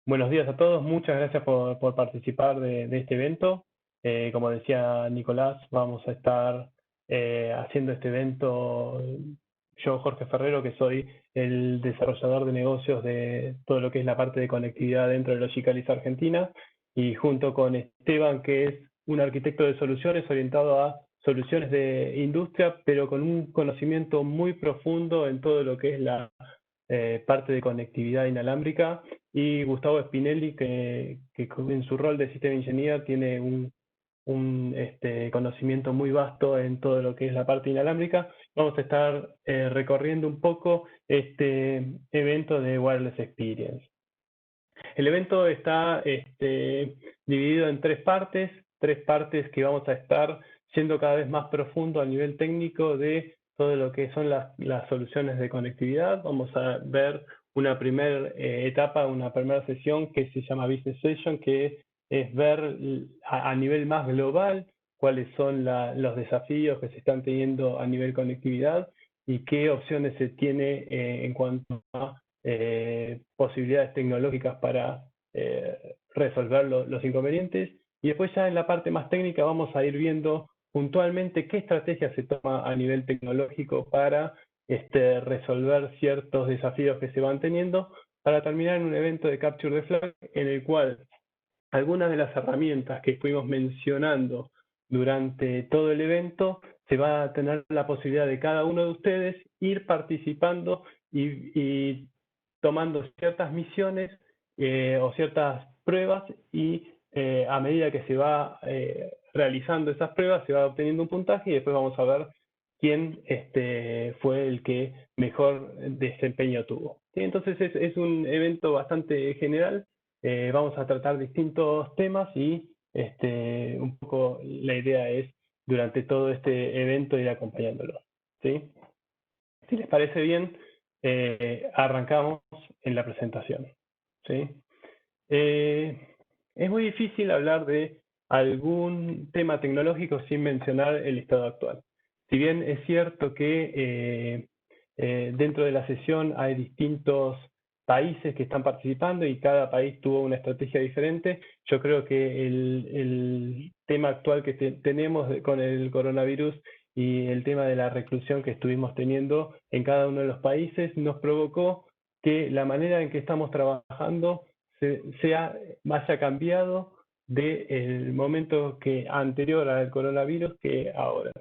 Buenos días a todos, muchas gracias por participar de este evento. Como decía Nicolás, vamos a estar haciendo este evento yo, Jorge Ferrero, que soy el desarrollador de negocios de todo lo que es la parte de conectividad dentro de Logicalis Argentina, y junto con Esteban, que es un arquitecto de soluciones orientado a soluciones de industria, pero con un conocimiento muy profundo en todo lo que es la parte de conectividad inalámbrica, y Gustavo Spinelli, que en su rol de System Engineer tiene un conocimiento muy vasto en todo lo que es la parte inalámbrica. Vamos a estar recorriendo un poco este evento de Wireless Experience. El evento está dividido en tres partes que vamos a estar siendo cada vez más profundo a nivel técnico de todo lo que son las soluciones de conectividad. Vamos a ver una primera etapa, una primera sesión que se llama Business Session, que es ver a nivel más global cuáles son los desafíos que se están teniendo a nivel conectividad y qué opciones se tiene en cuanto a posibilidades tecnológicas para resolver los inconvenientes. Y después ya en la parte más técnica vamos a ir viendo puntualmente qué estrategia se toma a nivel tecnológico para resolver ciertos desafíos que se van teniendo, para terminar en un evento de Capture the Flag en el cual algunas de las herramientas que fuimos mencionando durante todo el evento, se va a tener la posibilidad de cada uno de ustedes ir participando y tomando ciertas misiones o ciertas pruebas, y a medida que se va realizando esas pruebas se va obteniendo un puntaje, y después vamos a ver quién fue el que mejor desempeño tuvo. ¿Sí? Entonces es un evento bastante general. Vamos a tratar distintos temas y un poco la idea es durante todo este evento ir acompañándolos. ¿Sí? Si les parece bien, arrancamos en la presentación. ¿Sí? Es muy difícil hablar de algún tema tecnológico sin mencionar el estado actual. Si bien es cierto que dentro de la sesión hay distintos países que están participando y cada país tuvo una estrategia diferente, yo creo que el tema actual que tenemos con el coronavirus y el tema de la reclusión que estuvimos teniendo en cada uno de los países nos provocó que la manera en que estamos trabajando haya cambiado del momento anterior al coronavirus que ahora.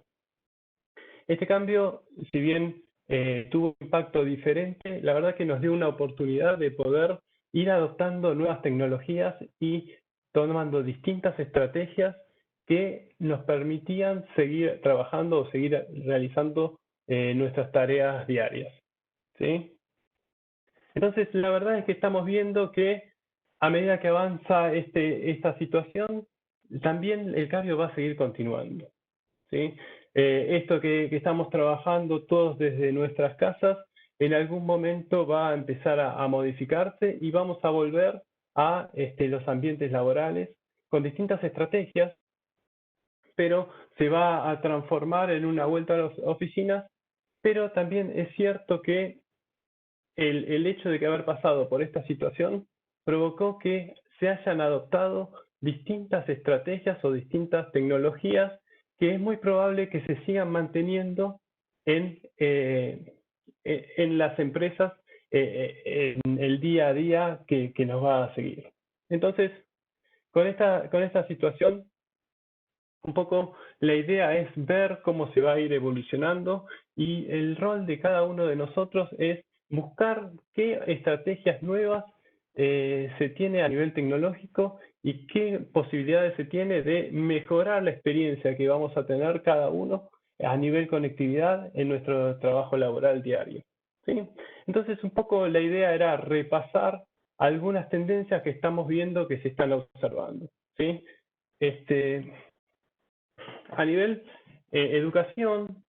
Este cambio, si bien tuvo un impacto diferente, la verdad que nos dio una oportunidad de poder ir adoptando nuevas tecnologías y tomando distintas estrategias que nos permitían seguir trabajando o seguir realizando nuestras tareas diarias. ¿Sí? Entonces, la verdad es que estamos viendo que a medida que avanza esta situación, también el cambio va a seguir continuando. ¿Sí? Esto que estamos trabajando todos desde nuestras casas, en algún momento va a empezar a modificarse y vamos a volver a los ambientes laborales con distintas estrategias, pero se va a transformar en una vuelta a las oficinas. Pero también es cierto que el hecho de que haber pasado por esta situación provocó que se hayan adoptado distintas estrategias o distintas tecnologías que es muy probable que se sigan manteniendo en las empresas en el día a día que nos va a seguir. Entonces, con esta situación, un poco la idea es ver cómo se va a ir evolucionando, y el rol de cada uno de nosotros es buscar qué estrategias nuevas se tiene a nivel tecnológico y qué posibilidades se tiene de mejorar la experiencia que vamos a tener cada uno a nivel conectividad en nuestro trabajo laboral diario. ¿Sí? Entonces, un poco la idea era repasar algunas tendencias que estamos viendo que se están observando. ¿Sí? A nivel educación,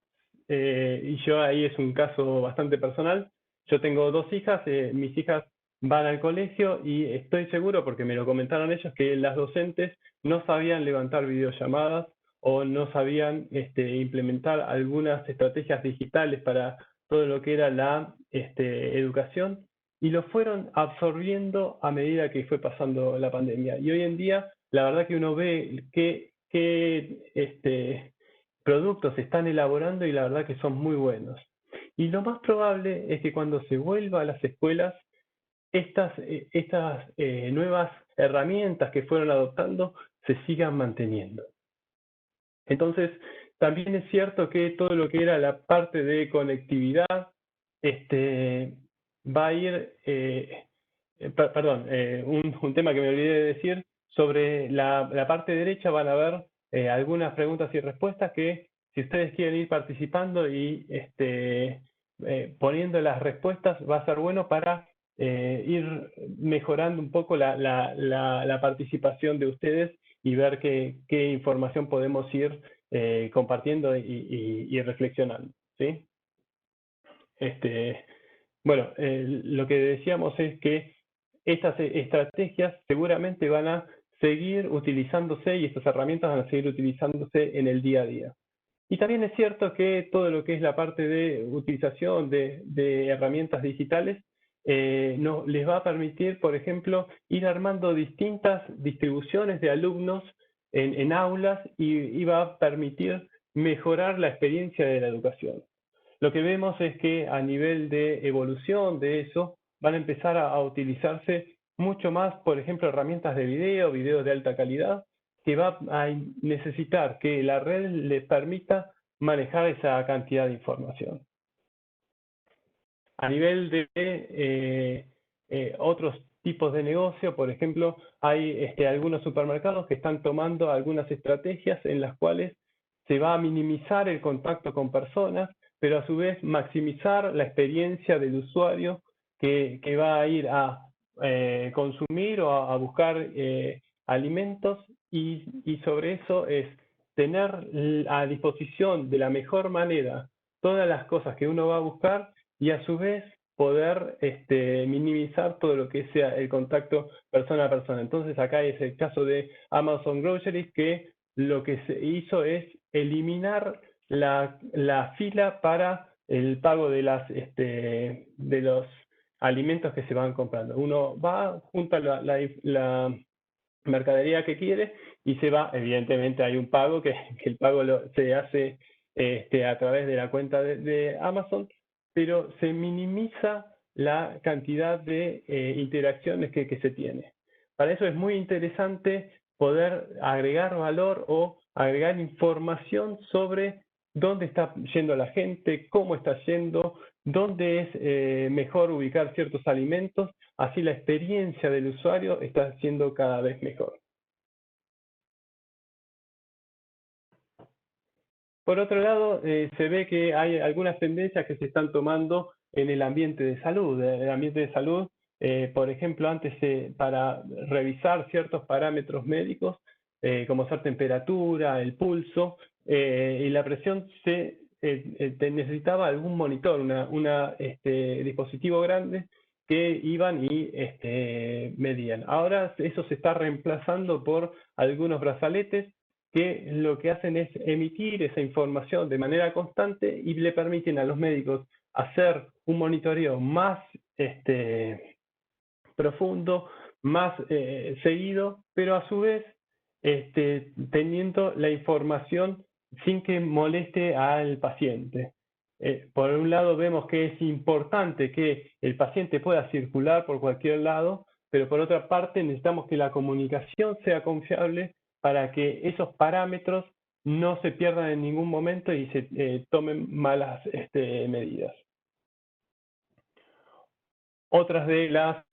y yo ahí es un caso bastante personal, yo tengo dos hijas, mis hijas van al colegio y estoy seguro, porque me lo comentaron ellos, que las docentes no sabían levantar videollamadas o no sabían implementar algunas estrategias digitales para todo lo que era la educación, y lo fueron absorbiendo a medida que fue pasando la pandemia. Y hoy en día, la verdad que uno ve qué productos se están elaborando y la verdad que son muy buenos. Y lo más probable es que cuando se vuelva a las escuelas, estas nuevas herramientas que fueron adoptando se sigan manteniendo. Entonces, también es cierto que todo lo que era la parte de conectividad va a ir, perdón, un tema que me olvidé de decir, sobre la parte derecha van a haber algunas preguntas y respuestas que si ustedes quieren ir participando y poniendo las respuestas va a ser bueno para ir mejorando un poco la participación de ustedes y ver qué información podemos ir compartiendo y reflexionando, ¿sí? Bueno, lo que decíamos es que estas estrategias seguramente van a seguir utilizándose y estas herramientas van a seguir utilizándose en el día a día. Y también es cierto que todo lo que es la parte de utilización de herramientas digitales les va a permitir, por ejemplo, ir armando distintas distribuciones de alumnos en aulas y va a permitir mejorar la experiencia de la educación. Lo que vemos es que a nivel de evolución de eso van a empezar a utilizarse mucho más, por ejemplo, herramientas de video, videos de alta calidad, que va a necesitar que la red le permita manejar esa cantidad de información. A nivel de otros tipos de negocio, por ejemplo, hay algunos supermercados que están tomando algunas estrategias en las cuales se va a minimizar el contacto con personas, pero a su vez maximizar la experiencia del usuario que va a ir a consumir o a buscar alimentos y sobre eso es tener a disposición de la mejor manera todas las cosas que uno va a buscar y a su vez poder minimizar todo lo que sea el contacto persona a persona. Entonces acá es el caso de Amazon Groceries, que lo que se hizo es eliminar la fila para el pago de los alimentos que se van comprando. Uno va, junta la mercadería que quiere y se va. Evidentemente hay un pago que el pago se hace a través de la cuenta de Amazon, pero se minimiza la cantidad de interacciones que se tiene. Para eso es muy interesante poder agregar valor o agregar información sobre dónde está yendo la gente, cómo está yendo, dónde es mejor ubicar ciertos alimentos, así la experiencia del usuario está siendo cada vez mejor. Por otro lado, se ve que hay algunas tendencias que se están tomando en el ambiente de salud. En el ambiente de salud, por ejemplo, antes para revisar ciertos parámetros médicos, como ser temperatura, el pulso y la presión, se necesitaba algún monitor, un dispositivo grande que iban y medían. Ahora eso se está reemplazando por algunos brazaletes que lo que hacen es emitir esa información de manera constante y le permiten a los médicos hacer un monitoreo más profundo, más seguido, pero a su vez teniendo la información sin que moleste al paciente. Por un lado vemos que es importante que el paciente pueda circular por cualquier lado, pero por otra parte necesitamos que la comunicación sea confiable para que esos parámetros no se pierdan en ningún momento y se tomen malas medidas. Otras de las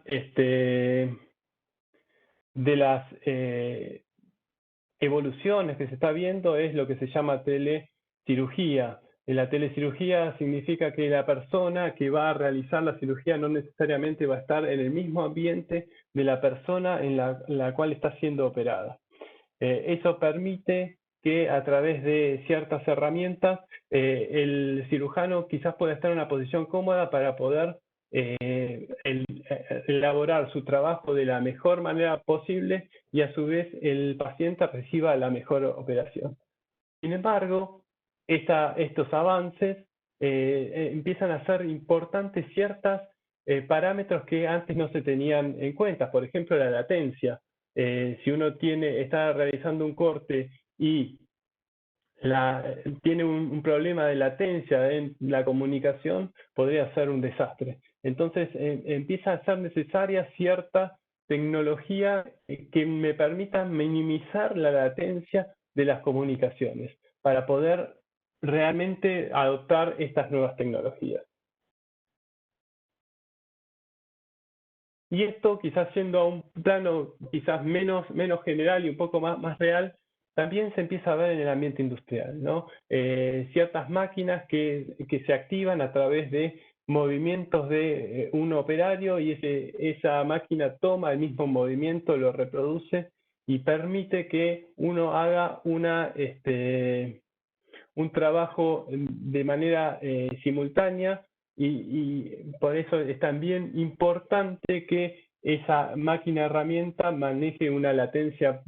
evoluciones que se está viendo es lo que se llama telecirugía. La telecirugía significa que la persona que va a realizar la cirugía no necesariamente va a estar en el mismo ambiente de la persona en la cual está siendo operada. Eso permite que a través de ciertas herramientas el cirujano quizás pueda estar en una posición cómoda para poder elaborar su trabajo de la mejor manera posible y a su vez el paciente reciba la mejor operación. Sin embargo, estos avances empiezan a ser importantes ciertas parámetros que antes no se tenían en cuenta. Por ejemplo, la latencia. Si uno está realizando un corte y tiene un problema de latencia en la comunicación, podría ser un desastre. Entonces empieza a ser necesaria cierta tecnología que me permita minimizar la latencia de las comunicaciones para poder realmente adoptar estas nuevas tecnologías. Y esto, quizás siendo a un plano quizás menos general y un poco más real, también se empieza a ver en el ambiente industrial, ¿no? Ciertas máquinas que se activan a través de movimientos de un operario y esa máquina toma el mismo movimiento, lo reproduce y permite que uno haga un trabajo de manera simultánea y por eso es también importante que esa máquina herramienta maneje una latencia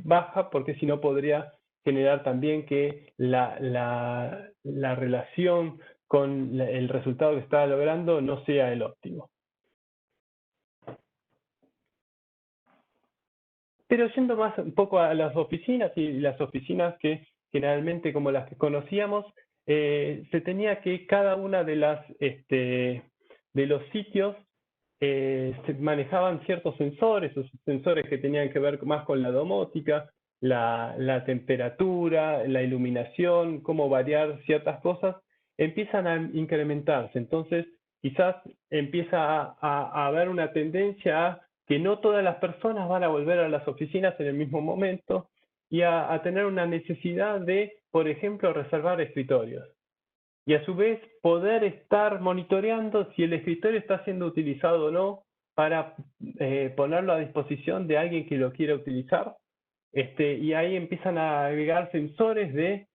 baja, porque si no podría generar también que la relación con el resultado que está logrando no sea el óptimo. Pero yendo más un poco a las oficinas, y las oficinas que generalmente como las que conocíamos, se tenía que cada una de los sitios se manejaban ciertos sensores, esos sensores que tenían que ver más con la domótica, la temperatura, la iluminación, cómo variar ciertas cosas, empiezan a incrementarse. Entonces, quizás empieza a haber una tendencia a que no todas las personas van a volver a las oficinas en el mismo momento y a tener una necesidad de, por ejemplo, reservar escritorios. Y a su vez poder estar monitoreando si el escritorio está siendo utilizado o no para ponerlo a disposición de alguien que lo quiera utilizar. Y ahí empiezan a agregar sensores de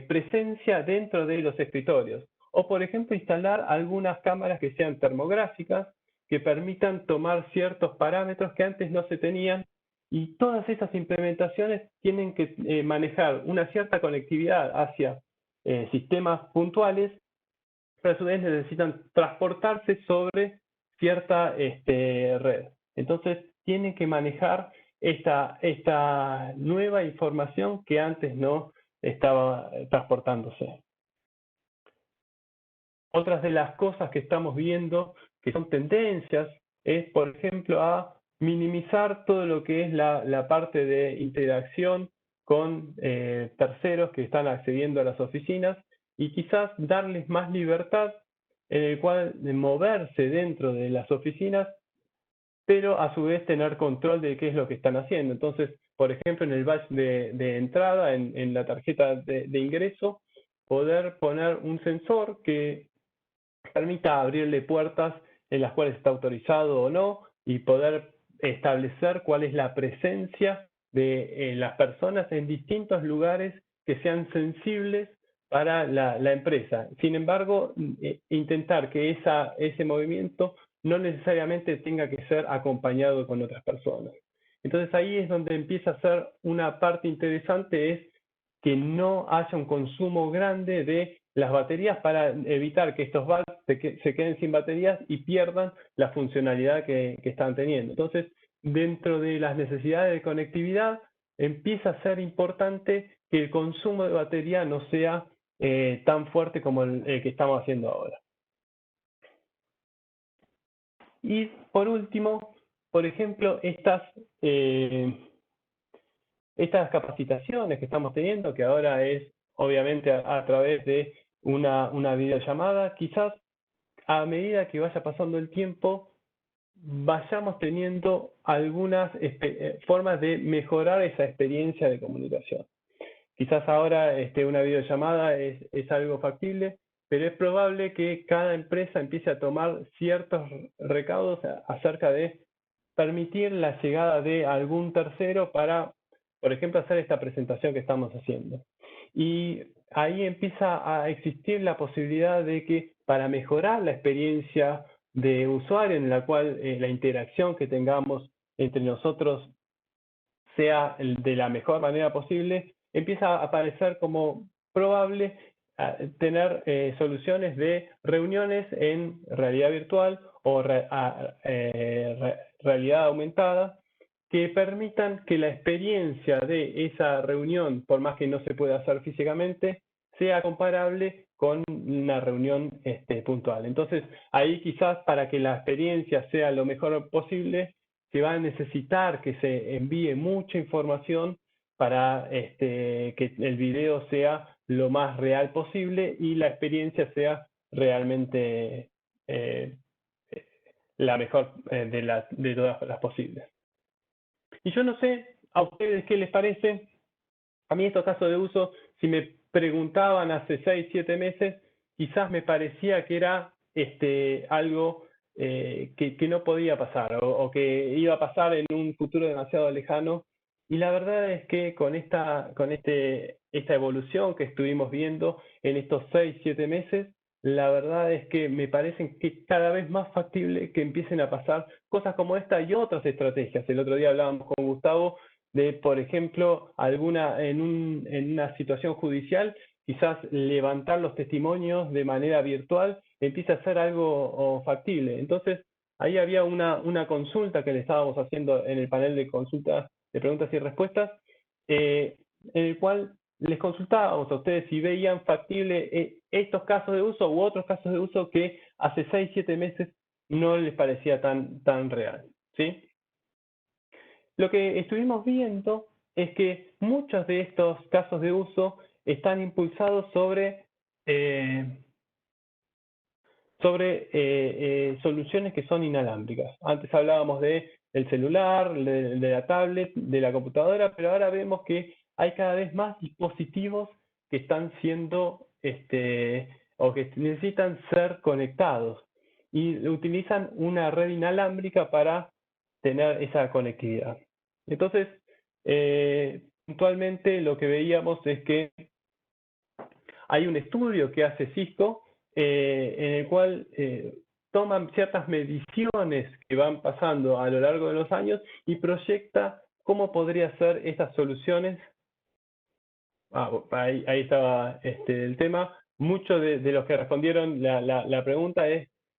presencia dentro de los escritorios. O, por ejemplo, instalar algunas cámaras que sean termográficas, que permitan tomar ciertos parámetros que antes no se tenían. Y todas estas implementaciones tienen que manejar una cierta conectividad hacia sistemas puntuales, pero a su vez necesitan transportarse sobre cierta red. Entonces, tienen que manejar esta nueva información que antes no estaba transportándose. Otras de las cosas que estamos viendo, que son tendencias, es, por ejemplo, a minimizar todo lo que es la parte de interacción con terceros que están accediendo a las oficinas y quizás darles más libertad en el cual de moverse dentro de las oficinas, pero a su vez tener control de qué es lo que están haciendo. Entonces, por ejemplo, en el badge de entrada, en la tarjeta de ingreso, poder poner un sensor que permita abrirle puertas en las cuales está autorizado o no y poder establecer cuál es la presencia de las personas en distintos lugares que sean sensibles para la empresa. Sin embargo, intentar que ese movimiento no necesariamente tenga que ser acompañado con otras personas. Entonces ahí es donde empieza a ser una parte interesante, es que no haya un consumo grande de las baterías para evitar que estos valves se queden sin baterías y pierdan la funcionalidad que están teniendo. Entonces, dentro de las necesidades de conectividad, empieza a ser importante que el consumo de batería no sea tan fuerte como el que estamos haciendo ahora. Y por último, por ejemplo, estas capacitaciones que estamos teniendo, que ahora es obviamente a través de una videollamada, quizás a medida que vaya pasando el tiempo, vayamos teniendo algunas formas de mejorar esa experiencia de comunicación. Quizás ahora una videollamada es algo factible, pero es probable que cada empresa empiece a tomar ciertos recaudos acerca de permitir la llegada de algún tercero para, por ejemplo, hacer esta presentación que estamos haciendo. Y ahí empieza a existir la posibilidad de que para mejorar la experiencia de usuario en la cual la interacción que tengamos entre nosotros sea de la mejor manera posible, empieza a aparecer como probable tener soluciones de reuniones en realidad virtual o realidad aumentada que permitan que la experiencia de esa reunión, por más que no se pueda hacer físicamente, sea comparable con una reunión puntual. Entonces, ahí quizás para que la experiencia sea lo mejor posible, se va a necesitar que se envíe mucha información para que el video sea lo más real posible y la experiencia sea realmente eh, la mejor de todas las posibles. Y yo no sé a ustedes qué les parece. A mí estos casos de uso, si me preguntaban hace 6, 7 meses, quizás me parecía que era algo que no podía pasar o que iba a pasar en un futuro demasiado lejano. Y la verdad es que con esta evolución que estuvimos viendo en estos 6, 7 meses, la verdad es que me parece que es cada vez más factible que empiecen a pasar cosas como esta y otras estrategias. El otro día hablábamos con Gustavo de, por ejemplo, en una situación judicial, quizás levantar los testimonios de manera virtual empieza a ser algo factible. Entonces, ahí había una consulta que le estábamos haciendo en el panel de consultas, de preguntas y respuestas, en el cual les consultábamos a ustedes si veían factible estos casos de uso u otros casos de uso que hace 6, 7 meses no les parecía tan real, ¿sí? Lo que estuvimos viendo es que muchos de estos casos de uso están impulsados sobre soluciones que son inalámbricas. Antes hablábamos del celular, de la tablet, de la computadora, pero ahora vemos que hay cada vez más dispositivos que están siendo o que necesitan ser conectados y utilizan una red inalámbrica para tener esa conectividad. Entonces, puntualmente lo que veíamos es que hay un estudio que hace Cisco en el cual toman ciertas mediciones que van pasando a lo largo de los años y proyecta cómo podrían ser estas soluciones. Ahí estaba el tema. Muchos de los que respondieron la pregunta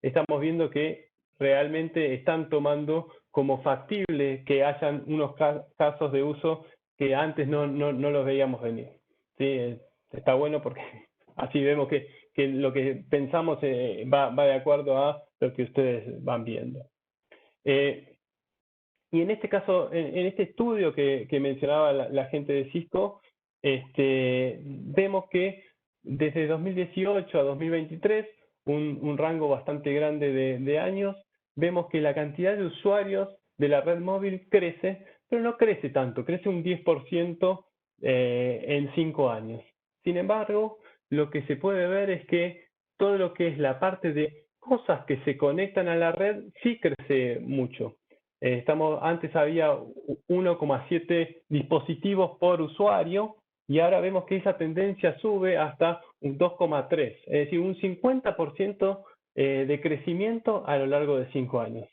estamos viendo que realmente están tomando como factible que hayan unos casos de uso que antes no los veíamos venir. ¿Sí? Está bueno porque así vemos que lo que pensamos va de acuerdo a lo que ustedes van viendo. Y en este caso, en este estudio que mencionaba la gente de Cisco, vemos que desde 2018 a 2023, un rango bastante grande de años, vemos que la cantidad de usuarios de la red móvil crece, pero no crece tanto, crece un 10% en 5 años. Sin embargo, lo que se puede ver es que todo lo que es la parte de cosas que se conectan a la red sí crece mucho. Antes había 1,7 dispositivos por usuario y ahora vemos que esa tendencia sube hasta un 2,3, es decir, un 50% de crecimiento a lo largo de 5 años.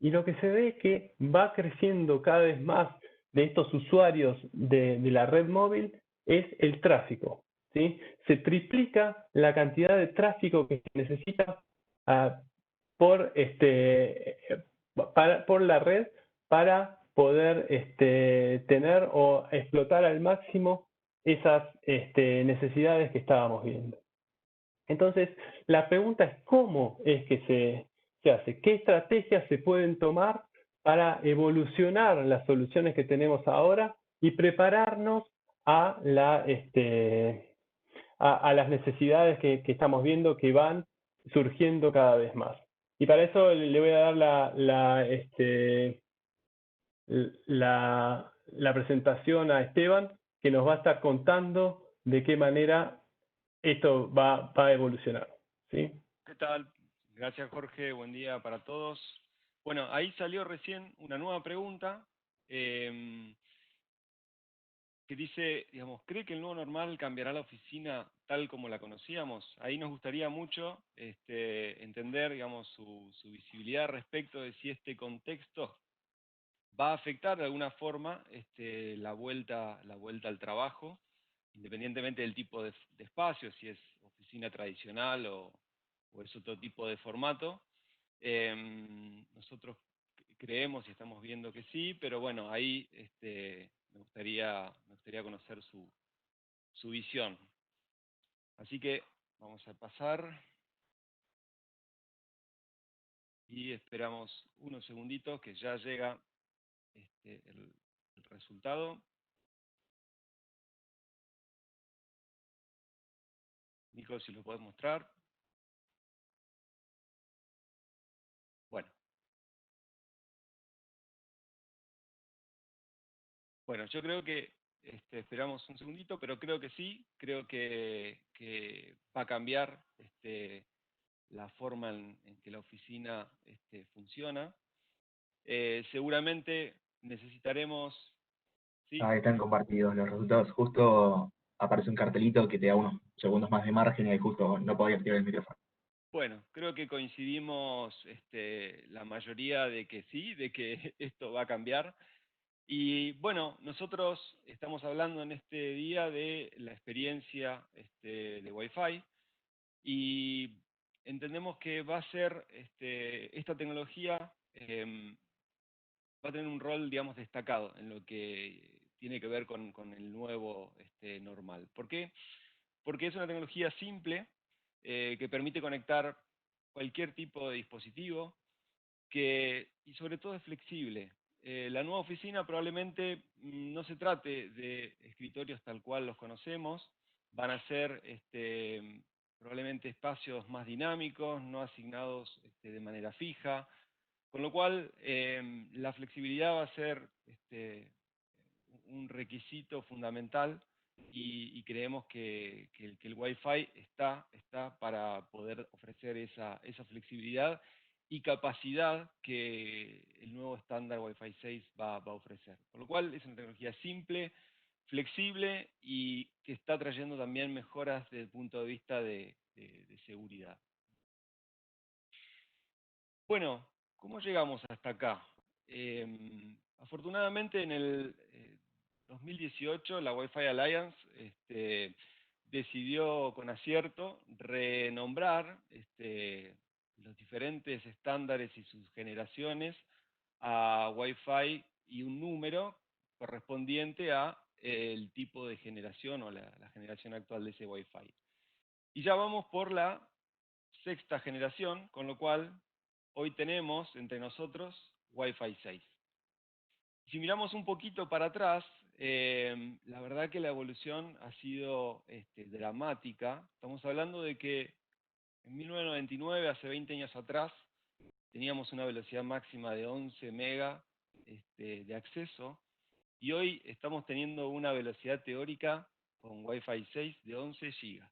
Y lo que se ve es que va creciendo cada vez más de estos usuarios de la red móvil es el tráfico, ¿sí? Se triplica la cantidad de tráfico que se necesita por por la red para poder tener o explotar al máximo esas necesidades que estábamos viendo. Entonces, la pregunta es cómo es que se hace, qué estrategias se pueden tomar para evolucionar las soluciones que tenemos ahora y prepararnos a las necesidades que estamos viendo que van surgiendo cada vez más. Y para eso le voy a dar la presentación a Esteban, que nos va a estar contando de qué manera esto va a evolucionar. ¿Sí? ¿Qué tal? Gracias, Jorge. Buen día para todos. Bueno, ahí salió recién una nueva pregunta que dice, digamos, ¿cree que el nuevo normal cambiará la oficina tal como la conocíamos? Ahí nos gustaría mucho entender, digamos, su visibilidad respecto de si este contexto va a afectar de alguna forma la vuelta al trabajo, independientemente del tipo de espacio, si es oficina tradicional o es otro tipo de formato. Nosotros creemos y estamos viendo que sí, pero bueno, ahí me gustaría conocer su visión. Así que vamos a pasar y esperamos unos segunditos que ya llega el resultado. Nico, si lo podés mostrar. Bueno. Bueno, yo creo que esperamos un segundito, pero creo que sí, creo que va a cambiar la forma en que la oficina funciona. Seguramente necesitaremos, ¿sí? Ahí están compartidos los resultados. Justo aparece un cartelito que te da unos segundos más de margen y ahí justo no podía activar el micrófono. Bueno, creo que coincidimos la mayoría de que sí, de que esto va a cambiar. Y bueno, nosotros estamos hablando en este día de la experiencia de Wi-Fi y entendemos que va a ser esta tecnología va a tener un rol, digamos, destacado en lo que tiene que ver con el nuevo normal. ¿Por qué? Porque es una tecnología simple que permite conectar cualquier tipo de dispositivo y sobre todo es flexible. La nueva oficina probablemente no se trate de escritorios tal cual los conocemos, van a ser probablemente espacios más dinámicos, no asignados de manera fija, con lo cual la flexibilidad va a ser un requisito fundamental y creemos que el Wi-Fi está para poder ofrecer esa flexibilidad y capacidad que el nuevo estándar Wi-Fi 6 va a ofrecer. Con lo cual es una tecnología simple, flexible y que está trayendo también mejoras desde el punto de vista de seguridad. Bueno, ¿cómo llegamos hasta acá? Afortunadamente en el 2018 la Wi-Fi Alliance decidió con acierto renombrar los diferentes estándares y sus generaciones a Wi-Fi y un número correspondiente a el tipo de generación o la generación actual de ese Wi-Fi. Y ya vamos por la sexta generación, con lo cual hoy tenemos entre nosotros Wi-Fi 6. Si miramos un poquito para atrás, la verdad que la evolución ha sido dramática. Estamos hablando de que en 1999, hace 20 años atrás, teníamos una velocidad máxima de 11 mega de acceso y hoy estamos teniendo una velocidad teórica con Wi-Fi 6 de 11 gigas.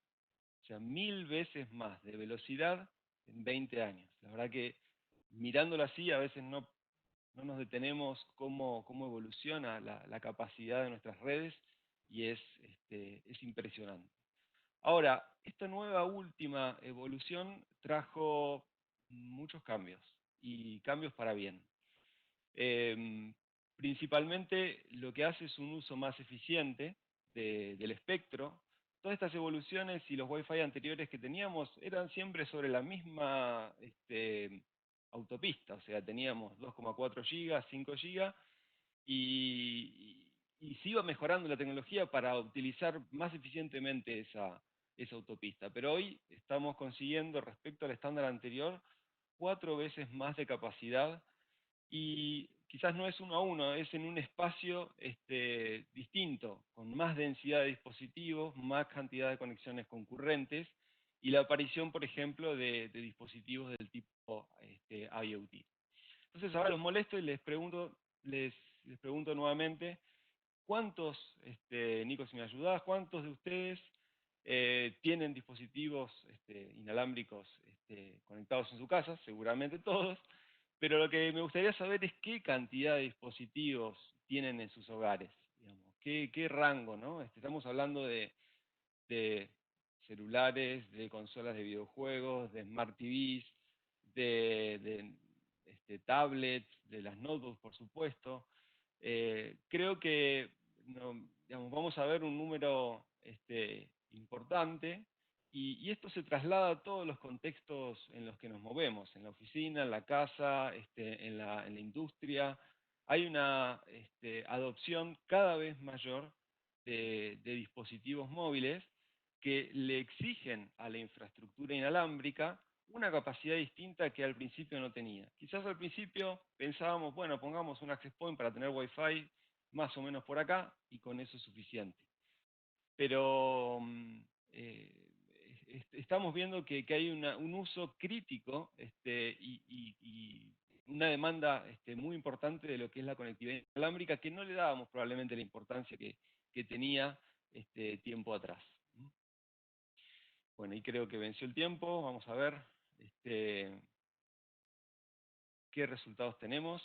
O sea, 1000 veces más de velocidad en 20 años. La verdad que mirándolo así a veces no nos detenemos cómo evoluciona la capacidad de nuestras redes y es impresionante. Ahora, esta nueva última evolución trajo muchos cambios y cambios para bien. Principalmente lo que hace es un uso más eficiente del espectro. Todas estas evoluciones y los Wi-Fi anteriores que teníamos eran siempre sobre la misma autopista, o sea, teníamos 2,4 gigas, 5 gigas, y se iba mejorando la tecnología para utilizar más eficientemente esa autopista. Pero hoy estamos consiguiendo, respecto al estándar anterior, 4 veces más de capacidad y quizás no es uno a uno, es en un espacio distinto, con más densidad de dispositivos, más cantidad de conexiones concurrentes y la aparición, por ejemplo, de dispositivos del tipo IoT. Entonces ahora los molesto y les pregunto nuevamente, ¿cuántos, Nico, si me ayudás, cuántos de ustedes tienen dispositivos inalámbricos conectados en su casa? Seguramente todos. Pero lo que me gustaría saber es qué cantidad de dispositivos tienen en sus hogares, digamos, qué rango, ¿no? Estamos hablando de celulares, de consolas de videojuegos, de smart TVs, de tablets, de las notebooks, por supuesto. Creo que digamos, vamos a ver un número importante Y esto se traslada a todos los contextos en los que nos movemos, en la oficina, en la casa, en la industria. Hay una adopción cada vez mayor de dispositivos móviles que le exigen a la infraestructura inalámbrica una capacidad distinta que al principio no tenía. Quizás al principio pensábamos, bueno, pongamos un access point para tener Wi-Fi más o menos por acá y con eso es suficiente. Pero estamos viendo que hay un uso crítico y una demanda muy importante de lo que es la conectividad inalámbrica que no le dábamos probablemente la importancia que tenía tiempo atrás. Bueno, y creo que venció el tiempo. Vamos a ver qué resultados tenemos.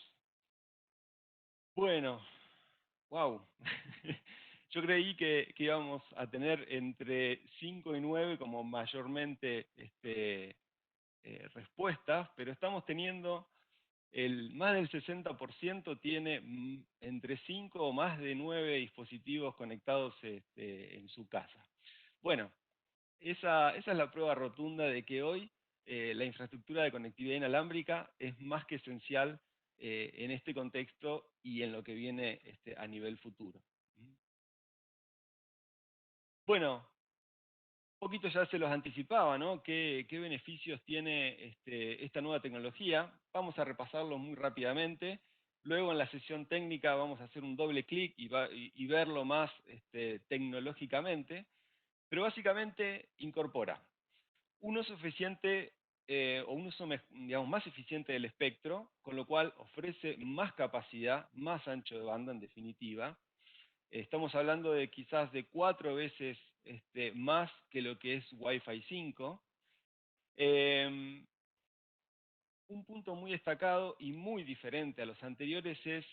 Bueno, wow. Yo creí que íbamos a tener entre 5 y 9 como mayormente respuestas, pero estamos teniendo más del 60% tiene entre 5 o más de 9 dispositivos conectados en su casa. Bueno, esa es la prueba rotunda de que hoy la infraestructura de conectividad inalámbrica es más que esencial en este contexto y en lo que viene a nivel futuro. Bueno, un poquito ya se los anticipaba, ¿no? ¿Qué beneficios tiene esta nueva tecnología? Vamos a repasarlo muy rápidamente. Luego en la sesión técnica vamos a hacer un doble clic y verlo más tecnológicamente. Pero básicamente incorpora un uso eficiente o un uso digamos, más eficiente del espectro, con lo cual ofrece más capacidad, más ancho de banda en definitiva. Estamos hablando de quizás de 4 veces más que lo que es Wi-Fi 5. Un punto muy destacado y muy diferente a los anteriores es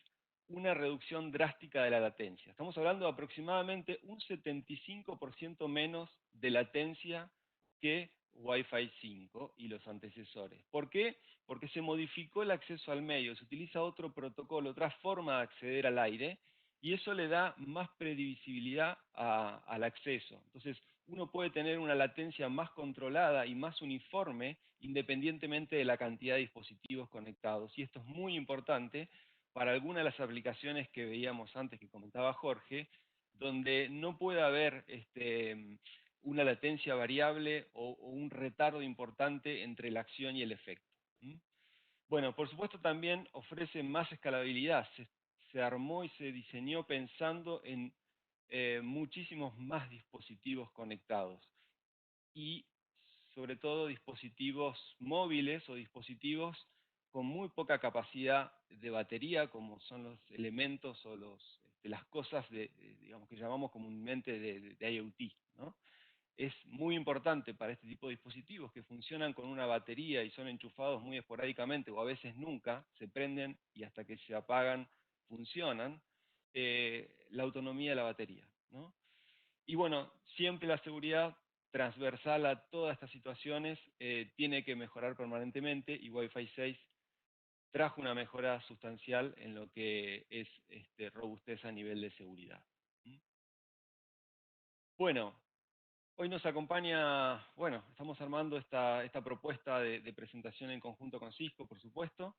una reducción drástica de la latencia. Estamos hablando de aproximadamente un 75% menos de latencia que Wi-Fi 5 y los antecesores. ¿Por qué? Porque se modificó el acceso al medio, se utiliza otro protocolo, otra forma de acceder al aire, y eso le da más previsibilidad al acceso. Entonces, uno puede tener una latencia más controlada y más uniforme independientemente de la cantidad de dispositivos conectados. Y esto es muy importante para algunas de las aplicaciones que veíamos antes, que comentaba Jorge, donde no puede haber una latencia variable o un retardo importante entre la acción y el efecto. Bueno, por supuesto también ofrece más escalabilidad. Se armó y se diseñó pensando en muchísimos más dispositivos conectados y sobre todo dispositivos móviles o dispositivos con muy poca capacidad de batería, como son los elementos o las cosas digamos, que llamamos comúnmente de IoT, ¿no? Es muy importante para este tipo de dispositivos que funcionan con una batería y son enchufados muy esporádicamente o a veces nunca, se prenden y hasta que se apagan funcionan, la autonomía de la batería, ¿no? Y bueno, siempre la seguridad transversal a todas estas situaciones tiene que mejorar permanentemente y Wi-Fi 6 trajo una mejora sustancial en lo que es robustez a nivel de seguridad. Bueno, hoy nos acompaña, bueno, estamos armando esta propuesta de presentación en conjunto con Cisco, por supuesto.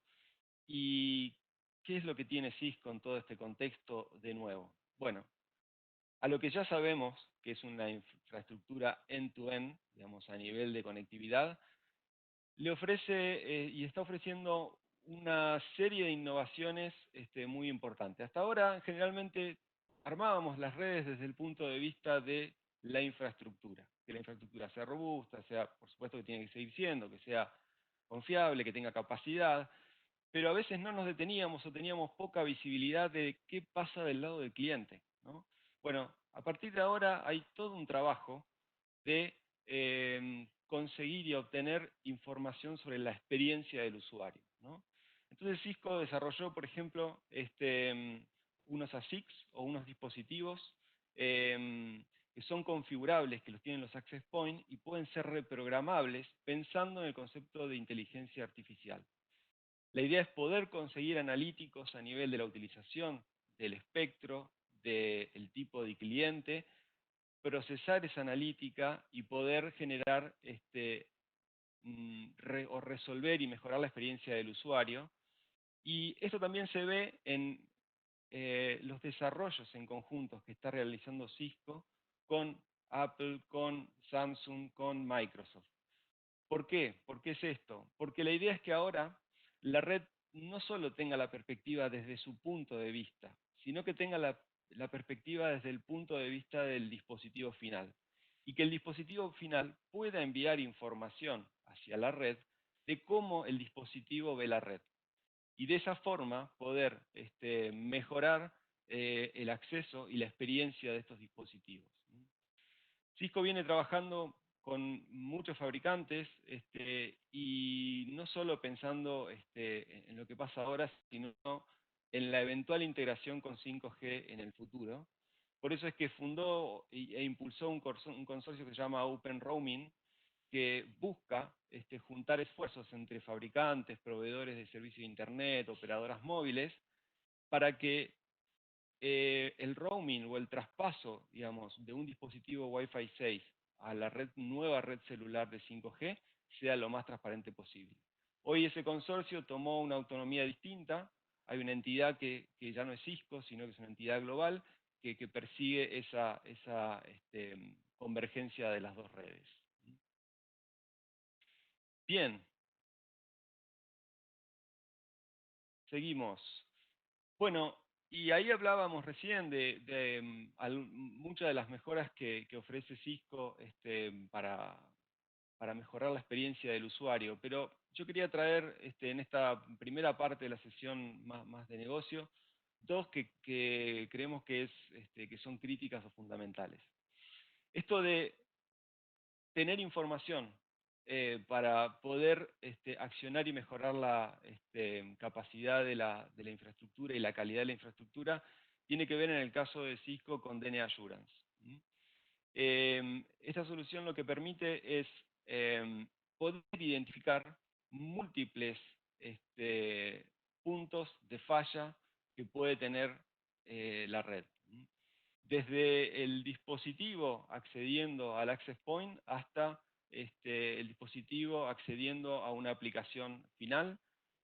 ¿Y qué es lo que tiene Cisco en todo este contexto de nuevo? Bueno, a lo que ya sabemos, que es una infraestructura end-to-end, digamos, a nivel de conectividad, le ofrece y está ofreciendo una serie de innovaciones muy importantes. Hasta ahora, generalmente, armábamos las redes desde el punto de vista de la infraestructura. Que la infraestructura sea robusta, sea, por supuesto que tiene que seguir siendo, que sea confiable, que tenga capacidad, pero a veces no nos deteníamos o teníamos poca visibilidad de qué pasa del lado del cliente, ¿no? Bueno, a partir de ahora hay todo un trabajo de conseguir y obtener información sobre la experiencia del usuario, ¿no? Entonces Cisco desarrolló, por ejemplo, unos ASICs o unos dispositivos que son configurables, que los tienen los access point y pueden ser reprogramables pensando en el concepto de inteligencia artificial. La idea es poder conseguir analíticos a nivel de la utilización del espectro, del tipo de cliente, procesar esa analítica y poder generar o resolver y mejorar la experiencia del usuario. Y esto también se ve en los desarrollos en conjuntos que está realizando Cisco con Apple, con Samsung, con Microsoft. ¿Por qué? ¿Por qué es esto? Porque la idea es que ahora la red no solo tenga la perspectiva desde su punto de vista, sino que tenga la perspectiva desde el punto de vista del dispositivo final. Y que el dispositivo final pueda enviar información hacia la red de cómo el dispositivo ve la red. Y de esa forma poder mejorar el acceso y la experiencia de estos dispositivos. Cisco viene trabajando con muchos fabricantes y no solo pensando en lo que pasa ahora, sino en la eventual integración con 5G en el futuro. Por eso es que fundó e impulsó un consorcio que se llama Open Roaming, que busca juntar esfuerzos entre fabricantes, proveedores de servicios de Internet, operadoras móviles, para que el roaming o el traspaso, digamos, de un dispositivo Wi-Fi 6 a la nueva red celular de 5G sea lo más transparente posible. Hoy ese consorcio tomó una autonomía distinta, hay una entidad que ya no es Cisco, sino que es una entidad global que persigue esa convergencia de las dos redes. Bien, seguimos. Bueno, y ahí hablábamos recién de muchas de las mejoras que ofrece Cisco para mejorar la experiencia del usuario, pero yo quería traer en esta primera parte de la sesión más de negocio, dos que creemos que son críticas o fundamentales. Esto de tener información para poder accionar y mejorar la capacidad de la infraestructura y la calidad de la infraestructura, tiene que ver en el caso de Cisco con DNA Assurance. Esta solución lo que permite es poder identificar múltiples puntos de falla que puede tener la red. Desde el dispositivo accediendo al access point hasta el dispositivo accediendo a una aplicación final.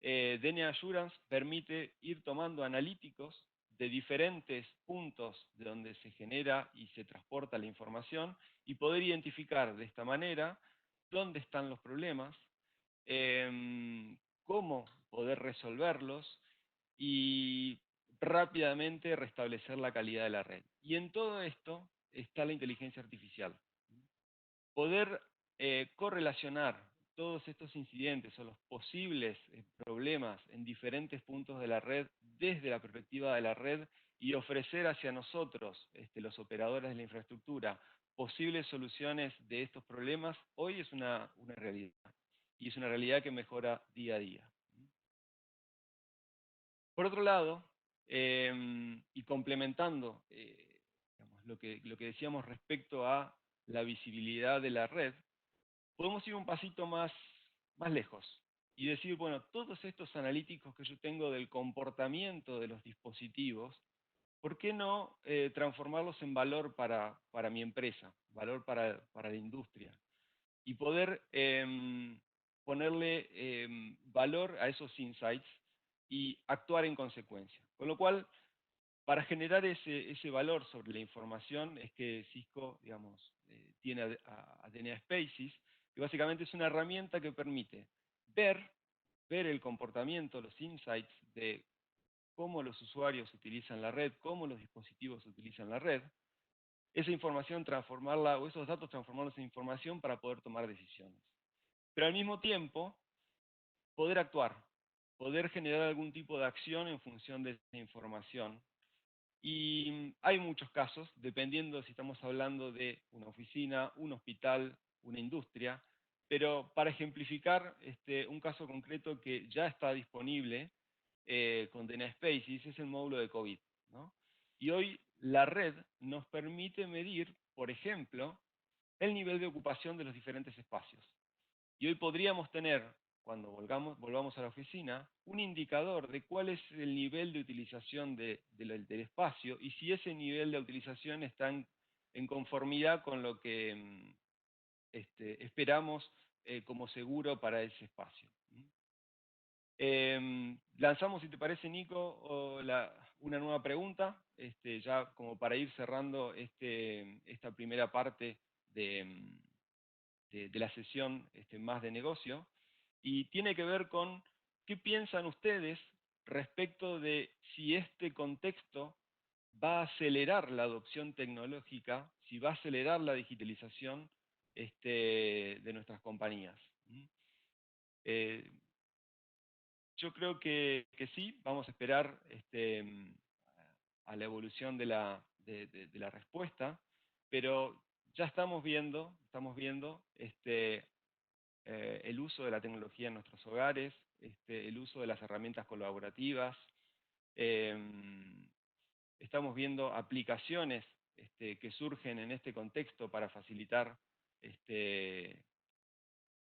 DNA Assurance permite ir tomando analíticos de diferentes puntos de donde se genera y se transporta la información y poder identificar de esta manera dónde están los problemas, cómo poder resolverlos y rápidamente restablecer la calidad de la red. Y en todo esto está la inteligencia artificial. Poder correlacionar todos estos incidentes o los posibles problemas en diferentes puntos de la red desde la perspectiva de la red y ofrecer hacia nosotros, los operadores de la infraestructura, posibles soluciones de estos problemas, hoy es una realidad. Y es una realidad que mejora día a día. Por otro lado, y complementando digamos, lo que decíamos respecto a la visibilidad de la red, podemos ir un pasito más lejos y decir, bueno, todos estos analíticos que yo tengo del comportamiento de los dispositivos, ¿por qué no transformarlos en valor para mi empresa, valor para la industria? Y poder ponerle valor a esos insights y actuar en consecuencia. Con lo cual, para generar ese valor sobre la información es que Cisco, digamos, tiene a DNA Spaces, que básicamente es una herramienta que permite ver el comportamiento, los insights de cómo los usuarios utilizan la red, cómo los dispositivos utilizan la red, esa información transformarla, o esos datos transformarlos en información para poder tomar decisiones. Pero al mismo tiempo, poder actuar, poder generar algún tipo de acción en función de esa información. Y hay muchos casos, dependiendo si estamos hablando de una oficina, un hospital, una industria, pero para ejemplificar un caso concreto que ya está disponible con DNA Spaces es el módulo de COVID, ¿no? Y hoy la red nos permite medir, por ejemplo, el nivel de ocupación de los diferentes espacios. Y hoy podríamos tener, cuando volvamos a la oficina, un indicador de cuál es el nivel de utilización del espacio y si ese nivel de utilización está en conformidad con lo que esperamos como seguro para ese espacio. Lanzamos, si te parece, Nico, una nueva pregunta, ya como para ir cerrando esta primera parte de la sesión más de negocio, y tiene que ver con qué piensan ustedes respecto de si este contexto va a acelerar la adopción tecnológica, si va a acelerar la digitalización de nuestras compañías. Yo creo que sí, vamos a esperar a la evolución de la respuesta, pero ya estamos viendo el uso de la tecnología en nuestros hogares, el uso de las herramientas colaborativas, estamos viendo aplicaciones que surgen en este contexto para facilitar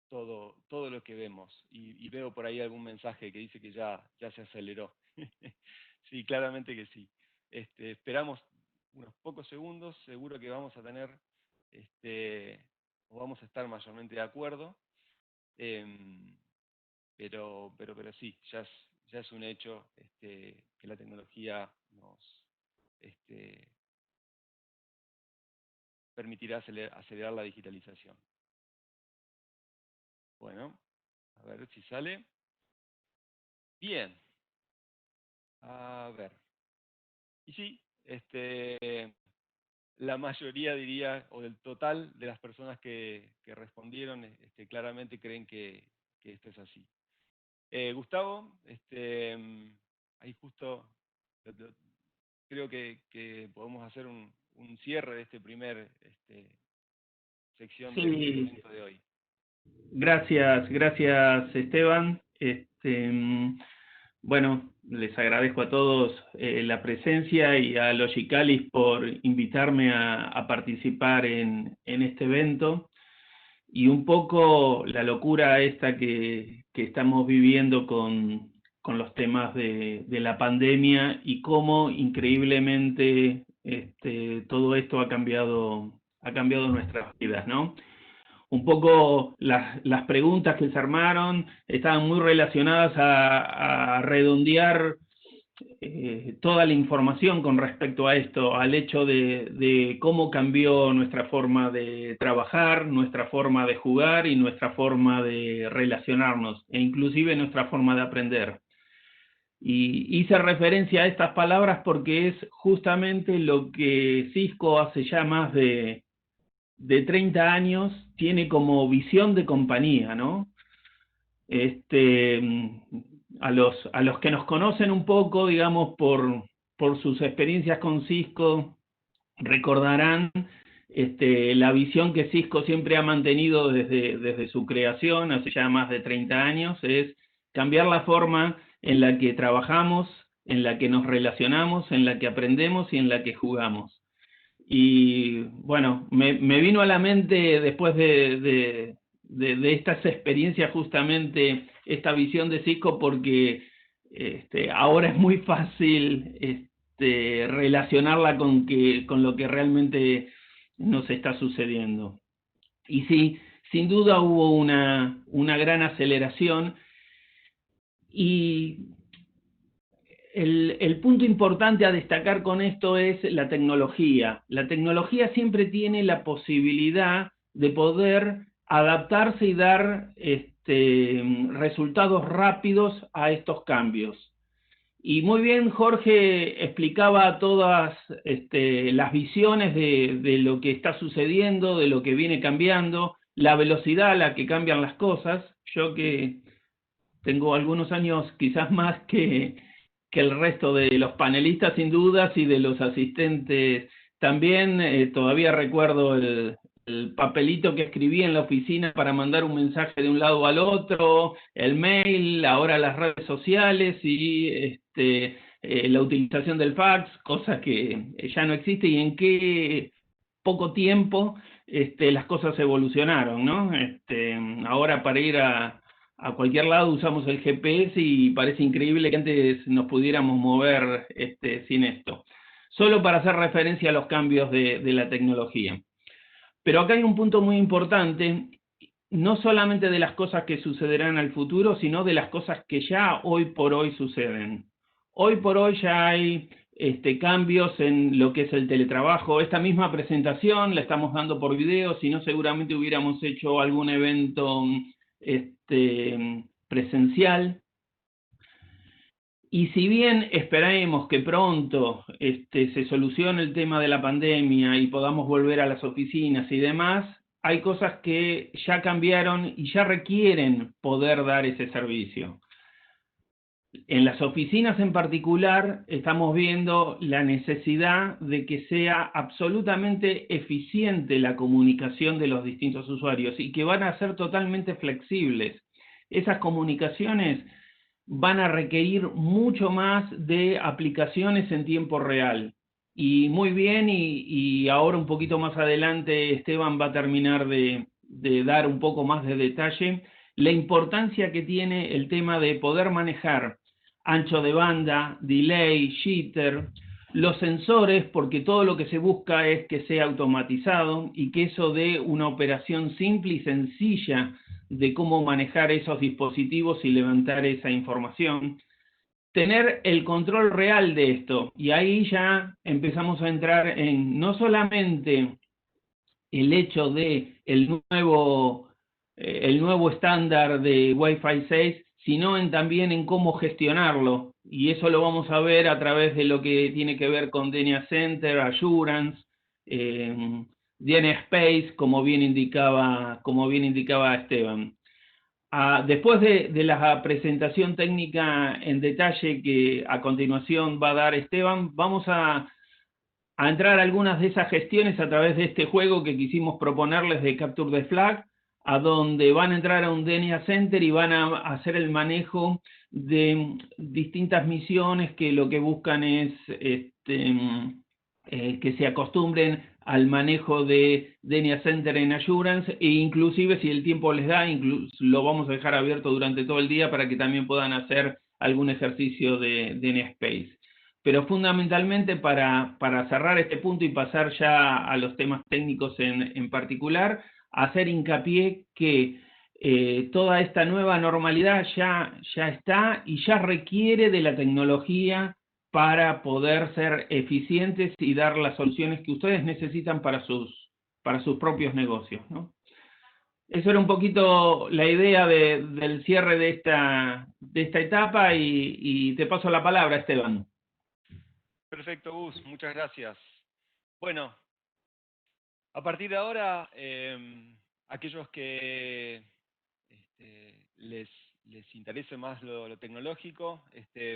todo lo que vemos. Y veo por ahí algún mensaje que dice que ya se aceleró. Sí, claramente que sí. Esperamos unos pocos segundos, seguro que vamos a tener, o vamos a estar mayormente de acuerdo, pero sí, ya es un hecho que la tecnología nos permitirá acelerar la digitalización. Bueno, a ver si sale. Bien. A ver. Y sí, la mayoría diría, o del total de las personas que respondieron, claramente creen que esto es así. Gustavo, ahí justo creo que podemos hacer un cierre de este primer sección del evento de hoy. Gracias Esteban. Bueno, les agradezco a todos la presencia y a Logicalis por invitarme a participar en este evento. Y un poco la locura esta que estamos viviendo con los temas de la pandemia y cómo increíblemente todo esto ha cambiado nuestras vidas, ¿no? Un poco las preguntas que se armaron estaban muy relacionadas a redondear toda la información con respecto a esto, al hecho de cómo cambió nuestra forma de trabajar, nuestra forma de jugar y nuestra forma de relacionarnos, e inclusive nuestra forma de aprender. Y hice referencia a estas palabras porque es justamente lo que Cisco hace ya más de 30 años tiene como visión de compañía, ¿no? A los que nos conocen un poco, digamos, por sus experiencias con Cisco, recordarán la visión que Cisco siempre ha mantenido desde su creación, hace ya más de 30 años, es cambiar la forma en la que trabajamos, en la que nos relacionamos, en la que aprendemos y en la que jugamos. Y bueno, me vino a la mente después de estas experiencias justamente esta visión de Cisco, porque ahora es muy fácil relacionarla con lo que realmente nos está sucediendo. Y sí, sin duda hubo una gran aceleración, y el punto importante a destacar con esto es la tecnología. La tecnología siempre tiene la posibilidad de poder adaptarse y dar resultados rápidos a estos cambios. Y muy bien Jorge explicaba todas las visiones de lo que está sucediendo, de lo que viene cambiando, la velocidad a la que cambian las cosas. Yo que tengo algunos años quizás más que el resto de los panelistas sin dudas y de los asistentes también, todavía recuerdo el papelito que escribí en la oficina para mandar un mensaje de un lado al otro, el mail, ahora las redes sociales y la utilización del fax, cosa que ya no existe, y en qué poco tiempo las cosas evolucionaron, ¿no? Ahora para ir a cualquier lado usamos el GPS y parece increíble que antes nos pudiéramos mover sin esto. solo para hacer referencia a los cambios de la tecnología. Pero acá hay un punto muy importante, no solamente de las cosas que sucederán al futuro, sino de las cosas que ya hoy por hoy suceden. Hoy por hoy ya hay cambios en lo que es el teletrabajo. Esta misma presentación la estamos dando por video, si no seguramente hubiéramos hecho algún evento presencial. Y si bien esperemos que pronto se solucione el tema de la pandemia y podamos volver a las oficinas y demás, hay cosas que ya cambiaron y ya requieren poder dar ese servicio. En las oficinas en particular estamos viendo la necesidad de que sea absolutamente eficiente la comunicación de los distintos usuarios y que van a ser totalmente flexibles. Esas comunicaciones van a requerir mucho más de aplicaciones en tiempo real. Y muy bien, y ahora un poquito más adelante Esteban va a terminar de dar un poco más de detalle, la importancia que tiene el tema de poder manejar ancho de banda, delay, jitter, los sensores, porque todo lo que se busca es que sea automatizado y que eso dé una operación simple y sencilla de cómo manejar esos dispositivos y levantar esa información. Tener el control real de esto, y ahí ya empezamos a entrar en no solamente el hecho de el nuevo estándar de Wi-Fi 6, sino también en cómo gestionarlo. Y eso lo vamos a ver a través de lo que tiene que ver con DNA Center, Assurance, DNA Space, como bien indicaba Esteban. Después de la presentación técnica en detalle que a continuación va a dar Esteban, vamos a entrar a algunas de esas gestiones a través de este juego que quisimos proponerles de Capture the Flag, a donde van a entrar a un DNA Center y van a hacer el manejo de distintas misiones que lo que buscan es que se acostumbren al manejo de DNA Center en Assurance, e inclusive si el tiempo les da, lo vamos a dejar abierto durante todo el día para que también puedan hacer algún ejercicio de DNA Space. Pero fundamentalmente para cerrar este punto y pasar ya a los temas técnicos en particular, hacer hincapié que toda esta nueva normalidad ya está y ya requiere de la tecnología para poder ser eficientes y dar las soluciones que ustedes necesitan para sus propios negocios, ¿no? Eso era un poquito la idea del cierre de esta etapa y te paso la palabra, Esteban. Perfecto, Gus, muchas gracias. Bueno, a partir de ahora, aquellos que les interese más lo tecnológico,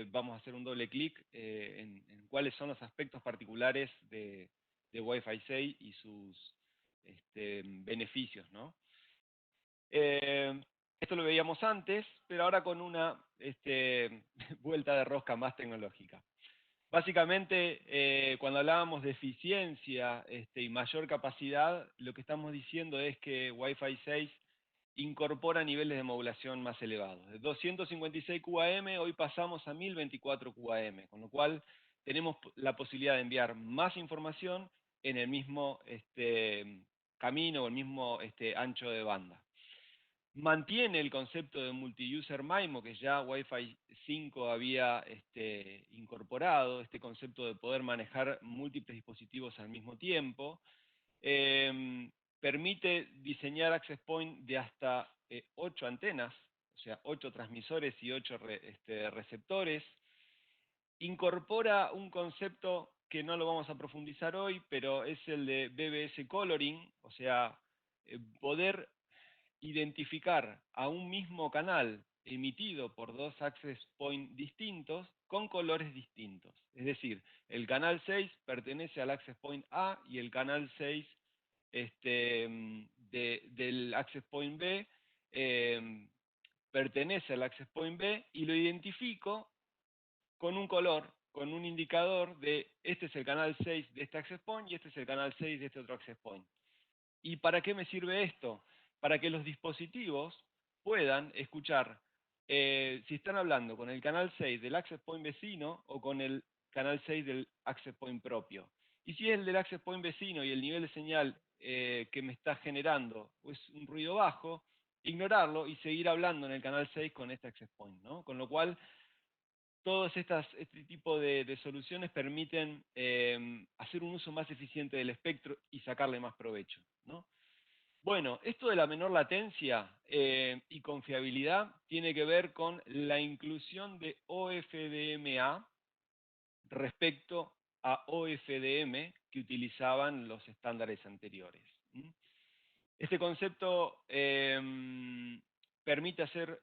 vamos a hacer un doble clic en cuáles son los aspectos particulares de Wi-Fi 6 y sus beneficios, ¿no? Esto lo veíamos antes, pero ahora con una vuelta de rosca más tecnológica. Básicamente, cuando hablábamos de eficiencia y mayor capacidad, lo que estamos diciendo es que Wi-Fi 6 incorpora niveles de modulación más elevados. De 256 QAM, hoy pasamos a 1024 QAM, con lo cual tenemos la posibilidad de enviar más información en el mismo camino o el mismo ancho de banda. Mantiene el concepto de multi-user MIMO que ya Wi-Fi 5 había incorporado, este concepto de poder manejar múltiples dispositivos al mismo tiempo. Permite diseñar access point de hasta 8 antenas, o sea, 8 transmisores y 8 receptores. Incorpora un concepto que no lo vamos a profundizar hoy, pero es el de BBS Coloring, o sea, poder identificar a un mismo canal emitido por dos access points distintos con colores distintos. Es decir, el canal 6 pertenece al access point A y el canal 6 del access point B pertenece al access point B y lo identifico con un color, con un indicador de este es el canal 6 de este access point y este es el canal 6 de este otro access point. ¿Y para qué me sirve esto? Para que los dispositivos puedan escuchar si están hablando con el canal 6 del access point vecino o con el canal 6 del access point propio. Y si es el del access point vecino y el nivel de señal que me está generando es un ruido bajo, ignorarlo y seguir hablando en el canal 6 con este access point, ¿no? Con lo cual, todos este tipo de soluciones permiten hacer un uso más eficiente del espectro y sacarle más provecho, ¿no? Bueno, esto de la menor latencia y confiabilidad tiene que ver con la inclusión de OFDMA respecto a OFDM que utilizaban los estándares anteriores. Este concepto permite hacer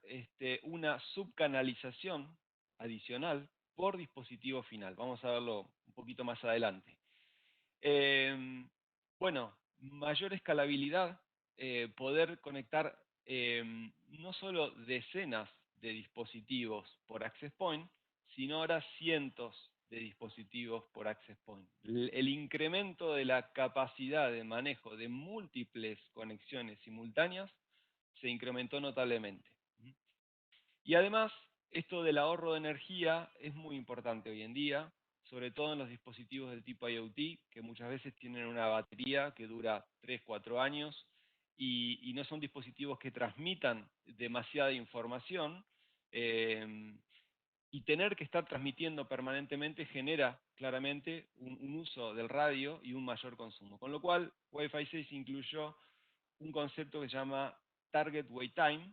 una subcanalización adicional por dispositivo final. Vamos a verlo un poquito más adelante. Bueno, mayor escalabilidad, poder conectar no solo decenas de dispositivos por access point, sino ahora cientos de dispositivos por access point. El incremento de la capacidad de manejo de múltiples conexiones simultáneas se incrementó notablemente. Y además, esto del ahorro de energía es muy importante hoy en día, sobre todo en los dispositivos del tipo IoT, que muchas veces tienen una batería que dura 3, 4 años, y no son dispositivos que transmitan demasiada información, y tener que estar transmitiendo permanentemente genera claramente un uso del radio y un mayor consumo. Con lo cual, Wi-Fi 6 incluyó un concepto que se llama Target Wait Time,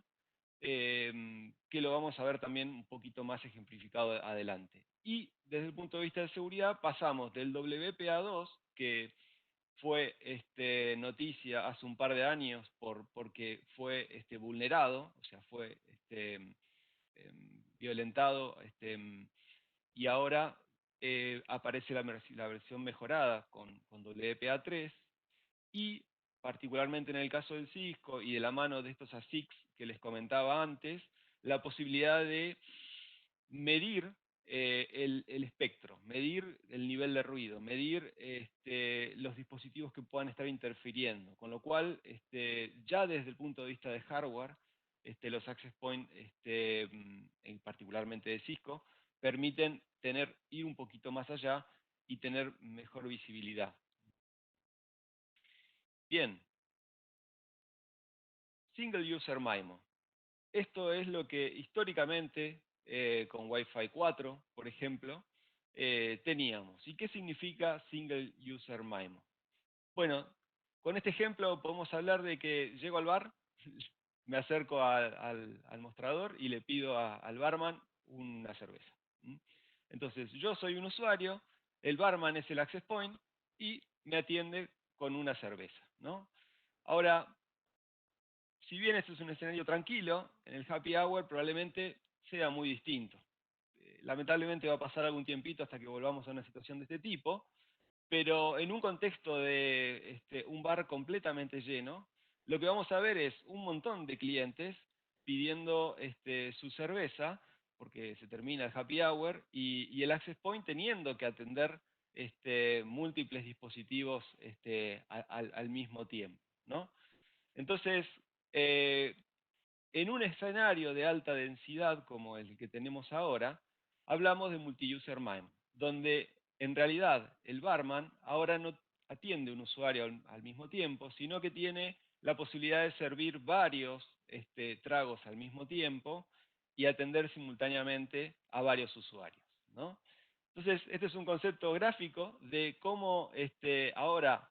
que lo vamos a ver también un poquito más ejemplificado adelante. Y desde el punto de vista de seguridad pasamos del WPA2, que fue noticia hace un par de años porque fue vulnerado, o sea, fue violentado, y ahora aparece la versión mejorada con WPA3, y particularmente en el caso del Cisco y de la mano de estos ASICs que les comentaba antes, la posibilidad de medir el espectro, medir el nivel de ruido, medir los dispositivos que puedan estar interfiriendo, con lo cual ya desde el punto de vista de hardware, los access point, particularmente de Cisco, permiten ir un poquito más allá y tener mejor visibilidad. Bien, Single User MIMO. Esto es lo que históricamente con Wi-Fi 4, por ejemplo, teníamos. ¿Y qué significa Single User MIMO? Bueno, con este ejemplo podemos hablar de que llego al bar, me acerco al mostrador y le pido al barman una cerveza. Entonces, yo soy un usuario, el barman es el access point y me atiende con una cerveza, ¿no? Ahora, si bien este es un escenario tranquilo, en el happy hour probablemente sea muy distinto. Lamentablemente va a pasar algún tiempito hasta que volvamos a una situación de este tipo, pero en un contexto de un bar completamente lleno, lo que vamos a ver es un montón de clientes pidiendo su cerveza, porque se termina el happy hour, y el access point teniendo que atender múltiples dispositivos al mismo tiempo, ¿no? Entonces, en un escenario de alta densidad como el que tenemos ahora, hablamos de multi-user MIME, donde en realidad el barman ahora no atiende un usuario al mismo tiempo, sino que tiene la posibilidad de servir varios tragos al mismo tiempo y atender simultáneamente a varios usuarios, ¿no? Entonces, este es un concepto gráfico de cómo ahora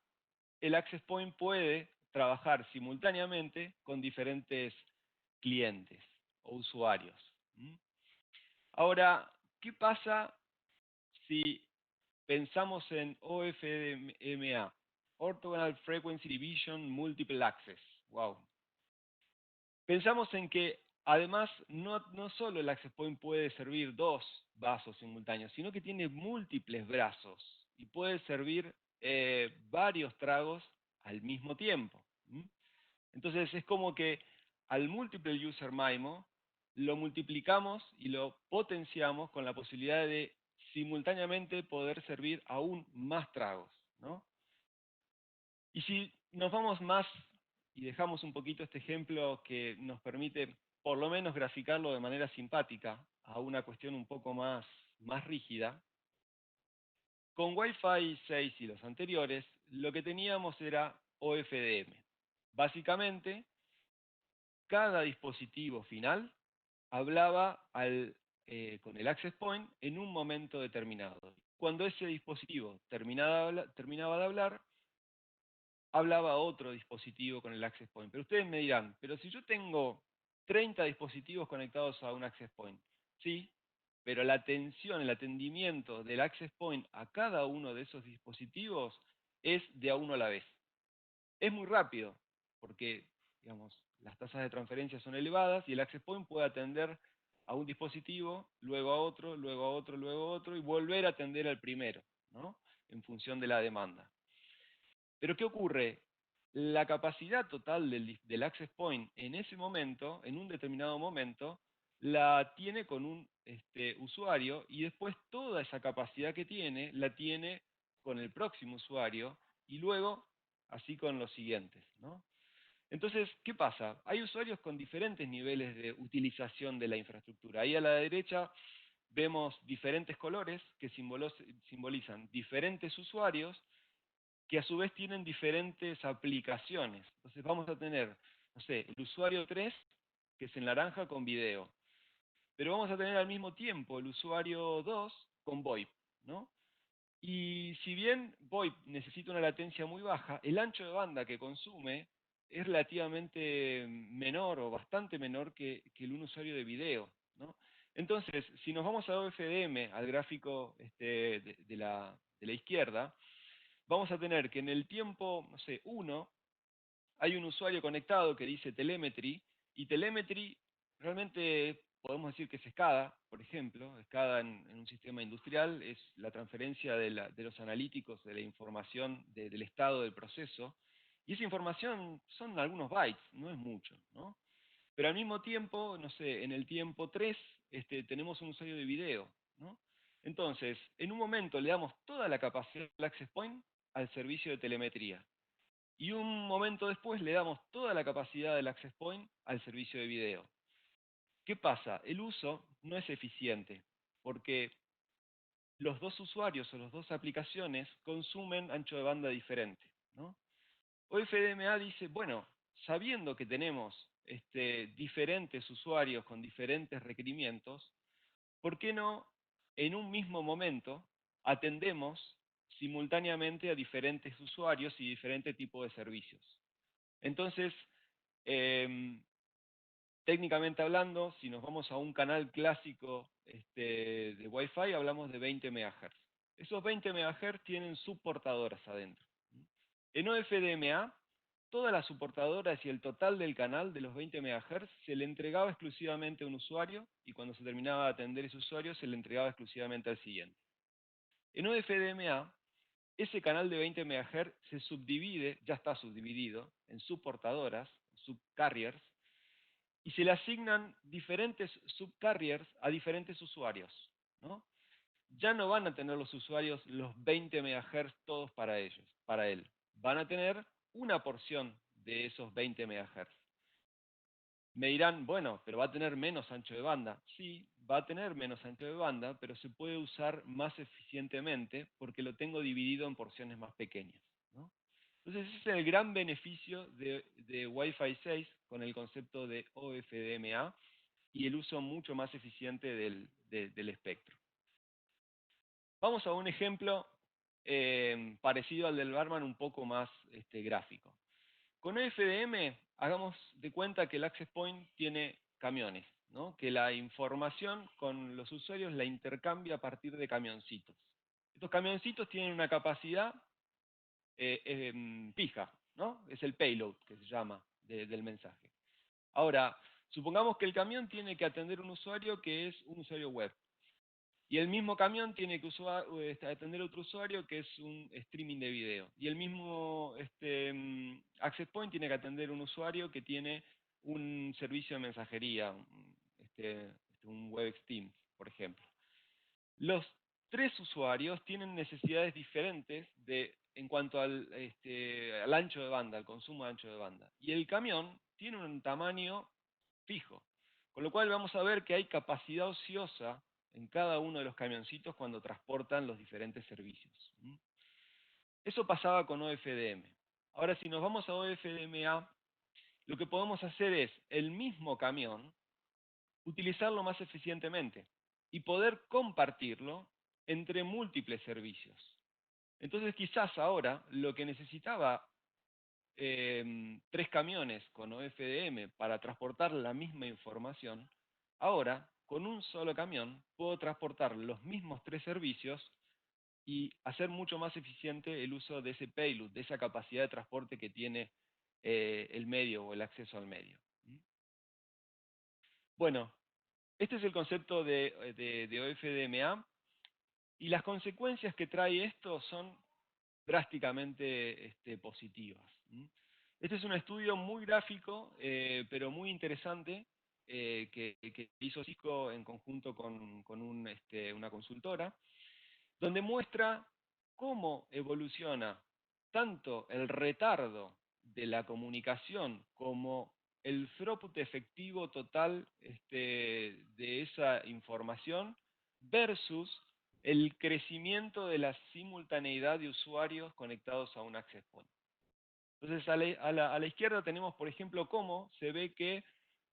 el access point puede trabajar simultáneamente con diferentes clientes o usuarios. Ahora, ¿qué pasa si pensamos en OFDMA? Orthogonal Frequency Division Multiple Access. Wow. Pensamos en que además no solo el access point puede servir dos vasos simultáneos, sino que tiene múltiples brazos y puede servir varios tragos al mismo tiempo. Entonces es como que al Multiple User MIMO lo multiplicamos y lo potenciamos con la posibilidad de simultáneamente poder servir aún más tragos, ¿no? Y si nos vamos más y dejamos un poquito este ejemplo que nos permite por lo menos graficarlo de manera simpática a una cuestión un poco más rígida, Con Wi-Fi 6 y los anteriores, lo que teníamos era OFDM. Básicamente, cada dispositivo final hablaba con el access point en un momento determinado. Cuando ese dispositivo terminaba de hablar, hablaba otro dispositivo con el access point. Pero ustedes me dirán, pero si yo tengo 30 dispositivos conectados a un access point, sí, pero la atención, el atendimiento del access point a cada uno de esos dispositivos es de a uno a la vez. Es muy rápido, porque digamos, las tasas de transferencia son elevadas y el access point puede atender a un dispositivo, luego a otro, luego a otro, luego a otro, y volver a atender al primero, ¿no? En función de la demanda. Pero ¿qué ocurre? La capacidad total del access point en ese momento, en un determinado momento, la tiene con un usuario, y después toda esa capacidad que tiene, la tiene con el próximo usuario, y luego así con los siguientes, ¿no? Entonces, ¿qué pasa? Hay usuarios con diferentes niveles de utilización de la infraestructura. Ahí a la derecha vemos diferentes colores que simbolizan diferentes usuarios que a su vez tienen diferentes aplicaciones. Entonces vamos a tener, no sé, el usuario 3, que es en naranja con video. Pero vamos a tener al mismo tiempo el usuario 2 con VoIP, ¿no? Y si bien VoIP necesita una latencia muy baja, el ancho de banda que consume es relativamente menor o bastante menor que un usuario de video, ¿no? Entonces, si nos vamos a OFDM, al gráfico de la izquierda, vamos a tener que en el tiempo, no sé, 1, hay un usuario conectado que dice telemetry, y telemetry realmente podemos decir que es SCADA, por ejemplo. SCADA en un sistema industrial es la transferencia de los analíticos de la información del estado del proceso, y esa información son algunos bytes, no es mucho, ¿no? Pero al mismo tiempo, no sé, en el tiempo 3 tenemos un usuario de video, ¿no? Entonces, en un momento le damos toda la capacidad del access point al servicio de telemetría. Y un momento después le damos toda la capacidad del access point al servicio de video. ¿Qué pasa? El uso no es eficiente, porque los dos usuarios o las dos aplicaciones consumen ancho de banda diferente, ¿no? OFDMA dice, bueno, sabiendo que tenemos diferentes usuarios con diferentes requerimientos, ¿por qué no en un mismo momento atendemos simultáneamente a diferentes usuarios y diferentes tipos de servicios? Entonces, técnicamente hablando, si nos vamos a un canal clásico de Wi-Fi, hablamos de 20 MHz. Esos 20 MHz tienen subportadoras adentro. En OFDMA, todas las subportadoras y el total del canal de los 20 MHz se le entregaba exclusivamente a un usuario, y cuando se terminaba de atender ese usuario se le entregaba exclusivamente al siguiente. En OFDMA, ese canal de 20 MHz se subdivide, ya está subdividido, en subportadoras, subcarriers, y se le asignan diferentes subcarriers a diferentes usuarios, ¿no? Ya no van a tener los usuarios los 20 MHz todos para ellos, para él. Van a tener una porción de esos 20 MHz. Me dirán, bueno, pero va a tener menos ancho de banda. Sí, va a tener menos ancho de banda, pero se puede usar más eficientemente porque lo tengo dividido en porciones más pequeñas, ¿no? Entonces ese es el gran beneficio de Wi-Fi 6 con el concepto de OFDMA y el uso mucho más eficiente del espectro. Vamos a un ejemplo parecido al del Barman, un poco más gráfico. Con OFDM, hagamos de cuenta que el access point tiene camiones, ¿no? Que la información con los usuarios la intercambia a partir de camioncitos. Estos camioncitos tienen una capacidad fija, ¿no? Es el payload que se llama del mensaje. Ahora, supongamos que el camión tiene que atender un usuario que es un usuario web. Y el mismo camión tiene que atender a otro usuario que es un streaming de video. Y el mismo access point tiene que atender un usuario que tiene un servicio de mensajería, un WebEx por ejemplo. Los tres usuarios tienen necesidades diferentes en cuanto al ancho de banda, al consumo de ancho de banda. Y el camión tiene un tamaño fijo. Con lo cual vamos a ver que hay capacidad ociosa en cada uno de los camioncitos cuando transportan los diferentes servicios. Eso pasaba con OFDM. Ahora, si nos vamos a OFDMA, lo que podemos hacer es el mismo camión, utilizarlo más eficientemente y poder compartirlo entre múltiples servicios. Entonces, quizás ahora lo que necesitaba 3 camiones con OFDM para transportar la misma información, ahora, con un solo camión, puedo transportar los mismos 3 servicios y hacer mucho más eficiente el uso de ese payload, de esa capacidad de transporte que tiene el medio o el acceso al medio. Bueno, este es el concepto de OFDMA y las consecuencias que trae esto son drásticamente positivas. Este es un estudio muy gráfico, pero muy interesante, que hizo Cisco en conjunto con una consultora, donde muestra cómo evoluciona tanto el retardo de la comunicación como el throughput efectivo total de esa información versus el crecimiento de la simultaneidad de usuarios conectados a un access point. Entonces, a la izquierda tenemos, por ejemplo, cómo se ve que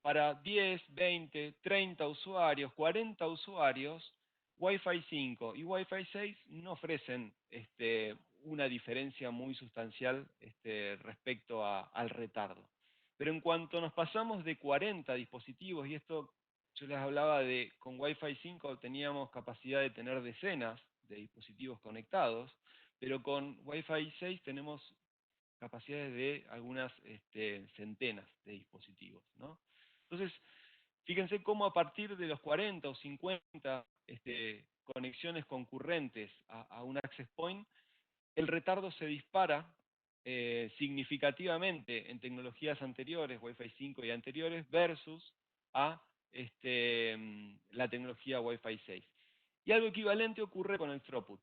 para 10, 20, 30 usuarios, 40 usuarios, Wi-Fi 5 y Wi-Fi 6 no ofrecen una diferencia muy sustancial respecto al retardo. Pero en cuanto nos pasamos de 40 dispositivos, y esto yo les hablaba de con Wi-Fi 5 teníamos capacidad de tener decenas de dispositivos conectados, pero con Wi-Fi 6 tenemos capacidades de algunas centenas de dispositivos, ¿no? Entonces, fíjense cómo a partir de los 40 o 50 conexiones concurrentes a un access point, el retardo se dispara significativamente en tecnologías anteriores, Wi-Fi 5 y anteriores, versus a la tecnología Wi-Fi 6. Y algo equivalente ocurre con el throughput.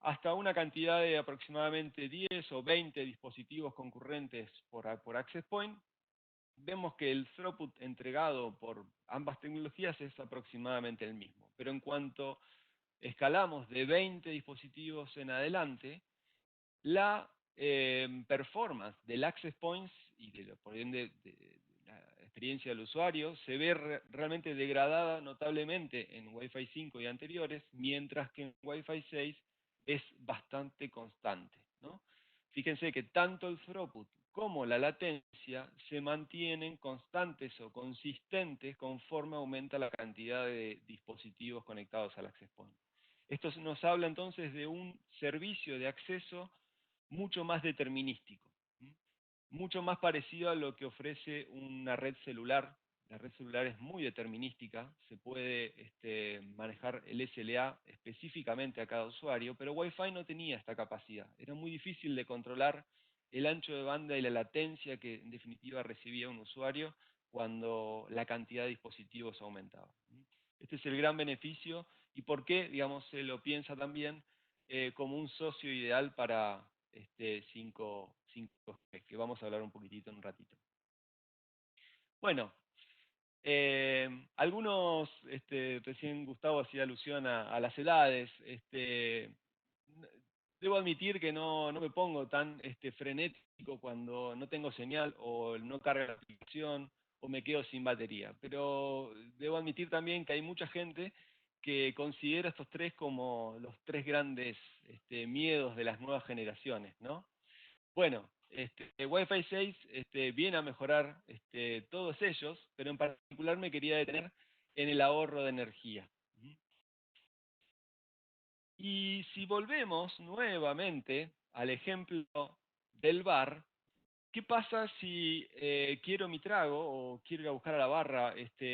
Hasta una cantidad de aproximadamente 10 o 20 dispositivos concurrentes por access point, vemos que el throughput entregado por ambas tecnologías es aproximadamente el mismo. Pero en cuanto escalamos de 20 dispositivos en adelante, la performance del access points y por ende de la experiencia del usuario se ve realmente degradada notablemente en Wi-Fi 5 y anteriores, mientras que en Wi-Fi 6 es bastante constante, ¿no? Fíjense que tanto el throughput como la latencia se mantienen constantes o consistentes conforme aumenta la cantidad de dispositivos conectados al access point. Esto nos habla entonces de un servicio de acceso mucho más determinístico, mucho más parecido a lo que ofrece una red celular. La red celular es muy determinística, se puede manejar el SLA específicamente a cada usuario, pero Wi-Fi no tenía esta capacidad. Era muy difícil de controlar el ancho de banda y la latencia que en definitiva recibía un usuario cuando la cantidad de dispositivos aumentaba. Este es el gran beneficio y por qué, digamos, se lo piensa también como un socio ideal para 5G, que vamos a hablar un poquitito en un ratito. Bueno, algunos, recién Gustavo hacía alusión a las edades. Debo admitir que no me pongo tan frenético cuando no tengo señal o no carga la aplicación o me quedo sin batería. Pero debo admitir también que hay mucha gente que considera estos tres como los tres grandes miedos de las nuevas generaciones, ¿no? Bueno, Wi-Fi 6 viene a mejorar todos ellos, pero en particular me quería detener en el ahorro de energía. Y si volvemos nuevamente al ejemplo del bar, ¿qué pasa si quiero mi trago o quiero ir a buscar a la barra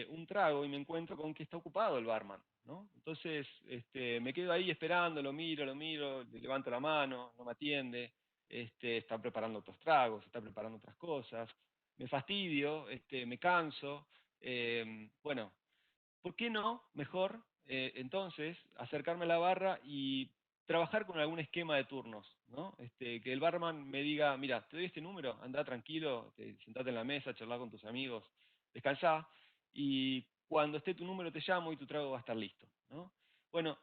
un trago y me encuentro con que está ocupado el barman, ¿no? Entonces me quedo ahí esperando, lo miro, le levanto la mano, no me atiende, está preparando otros tragos, está preparando otras cosas, me fastidio, me canso. Bueno, ¿por qué no mejor entonces acercarme a la barra y trabajar con algún esquema de turnos, ¿no? Que el barman me diga, mira, te doy este número, anda tranquilo, sentate en la mesa, charlá con tus amigos, descansá, y cuando esté tu número te llamo y tu trago va a estar listo, ¿no? Bueno,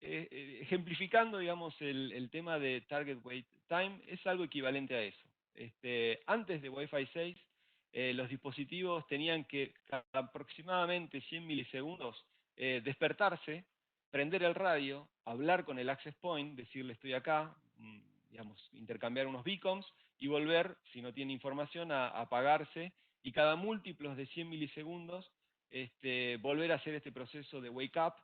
ejemplificando, digamos, el tema de Target Wait Time, es algo equivalente a eso. Antes de Wi-Fi 6, los dispositivos tenían que cada aproximadamente 100 milisegundos despertarse, prender el radio, hablar con el access point, decirle estoy acá, digamos, intercambiar unos beacons y volver, si no tiene información, a apagarse, y cada múltiplos de 100 milisegundos volver a hacer este proceso de wake up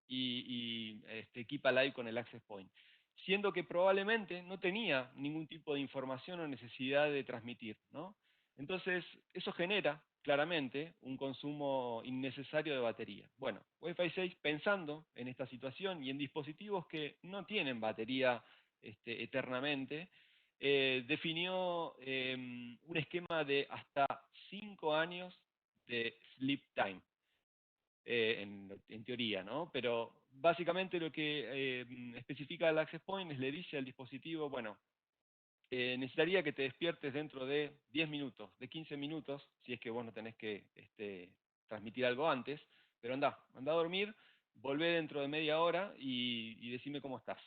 y keep alive con el access point, siendo que probablemente no tenía ningún tipo de información o necesidad de transmitir, ¿no? Entonces, eso genera claramente un consumo innecesario de batería. Bueno, Wi-Fi 6, pensando en esta situación y en dispositivos que no tienen batería eternamente, definió un esquema de hasta 5 años de sleep time. En teoría, ¿no? Pero básicamente lo que especifica el access point es le dice al dispositivo, bueno, necesitaría que te despiertes dentro de 10 minutos, de 15 minutos, si es que vos no tenés que transmitir algo antes, pero anda a dormir, volvé dentro de media hora y decime cómo estás.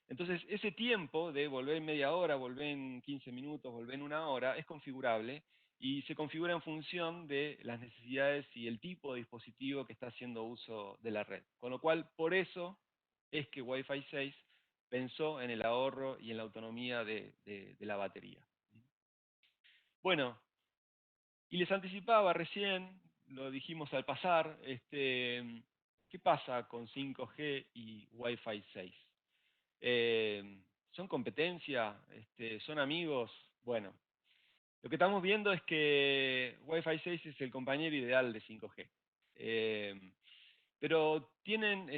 Entonces, ese tiempo de volver en media hora, volver en 15 minutos, volver en una hora, es configurable y se configura en función de las necesidades y el tipo de dispositivo que está haciendo uso de la red. Con lo cual, por eso es que Wi-Fi 6 pensó en el ahorro y en la autonomía de la batería. Bueno, y les anticipaba recién, lo dijimos al pasar, ¿qué pasa con 5G y Wi-Fi 6? ¿Son competencia? ¿Son amigos? Bueno, lo que estamos viendo es que Wi-Fi 6 es el compañero ideal de 5G. Pero tienen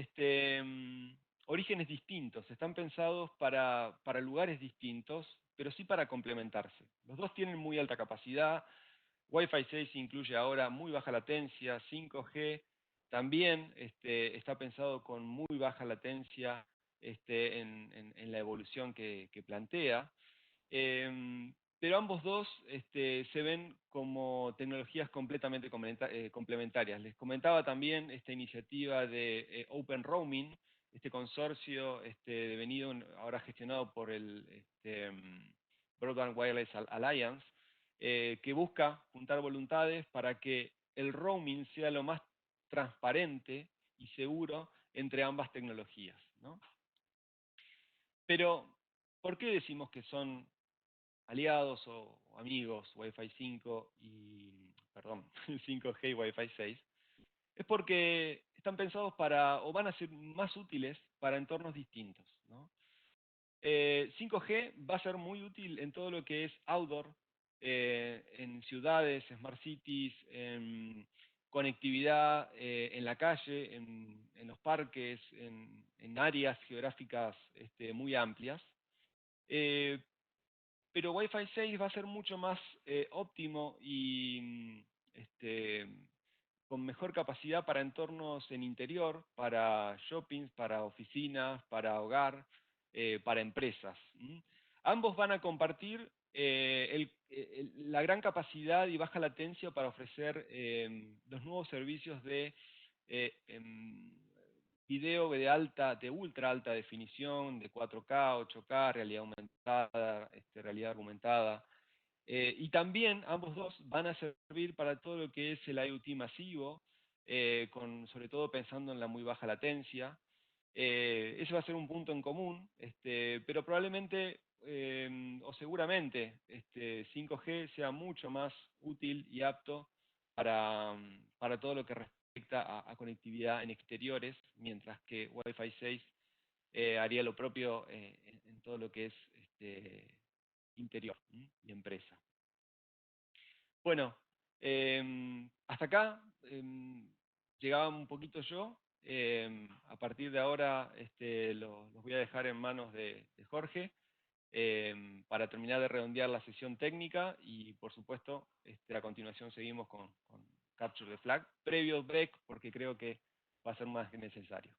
orígenes distintos, están pensados para lugares distintos, pero sí para complementarse. Los dos tienen muy alta capacidad, Wi-Fi 6 incluye ahora muy baja latencia, 5G también está pensado con muy baja latencia en la evolución que plantea. Pero ambos dos se ven como tecnologías completamente complementarias. Les comentaba también esta iniciativa de Open Roaming, este consorcio devenido ahora gestionado por el Broadband Wireless Alliance, que busca juntar voluntades para que el roaming sea lo más transparente y seguro entre ambas tecnologías, ¿no? Pero, ¿por qué decimos que son aliados o amigos Wi-Fi 5 y, perdón, 5G y Wi-Fi 6? Es porque están pensados para, o van a ser más útiles para entornos distintos, ¿no? 5G va a ser muy útil en todo lo que es outdoor, en ciudades, smart cities, en conectividad en la calle, en los parques, en áreas geográficas muy amplias. Pero Wi-Fi 6 va a ser mucho más óptimo y con mejor capacidad para entornos en interior, para shoppings, para oficinas, para hogar, para empresas. Ambos van a compartir la gran capacidad y baja latencia para ofrecer los nuevos servicios de video de ultra alta definición, de 4K, 8K, realidad aumentada, realidad argumentada. Y también ambos dos van a servir para todo lo que es el IoT masivo, sobre todo pensando en la muy baja latencia. Ese va a ser un punto en común, pero probablemente o seguramente 5G sea mucho más útil y apto para todo lo que respecta a conectividad en exteriores, mientras que Wi-Fi 6 haría lo propio en todo lo que es interior y empresa. Bueno, hasta acá llegaba un poquito yo. A partir de ahora los voy a dejar en manos de Jorge para terminar de redondear la sesión técnica y por supuesto a continuación seguimos con Capture the Flag, previo break porque creo que va a ser más que necesario.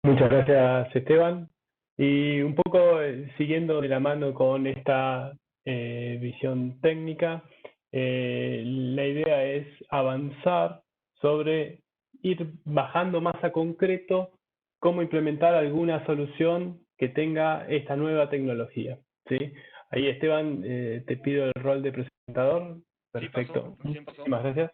Muchas gracias, Esteban. Y un poco siguiendo de la mano con esta visión técnica, la idea es avanzar sobre ir bajando más a concreto cómo implementar alguna solución que tenga esta nueva tecnología, ¿sí? Ahí, Esteban, te pido el rol de presentador. Perfecto. Sí, pasó. Muchísimas gracias.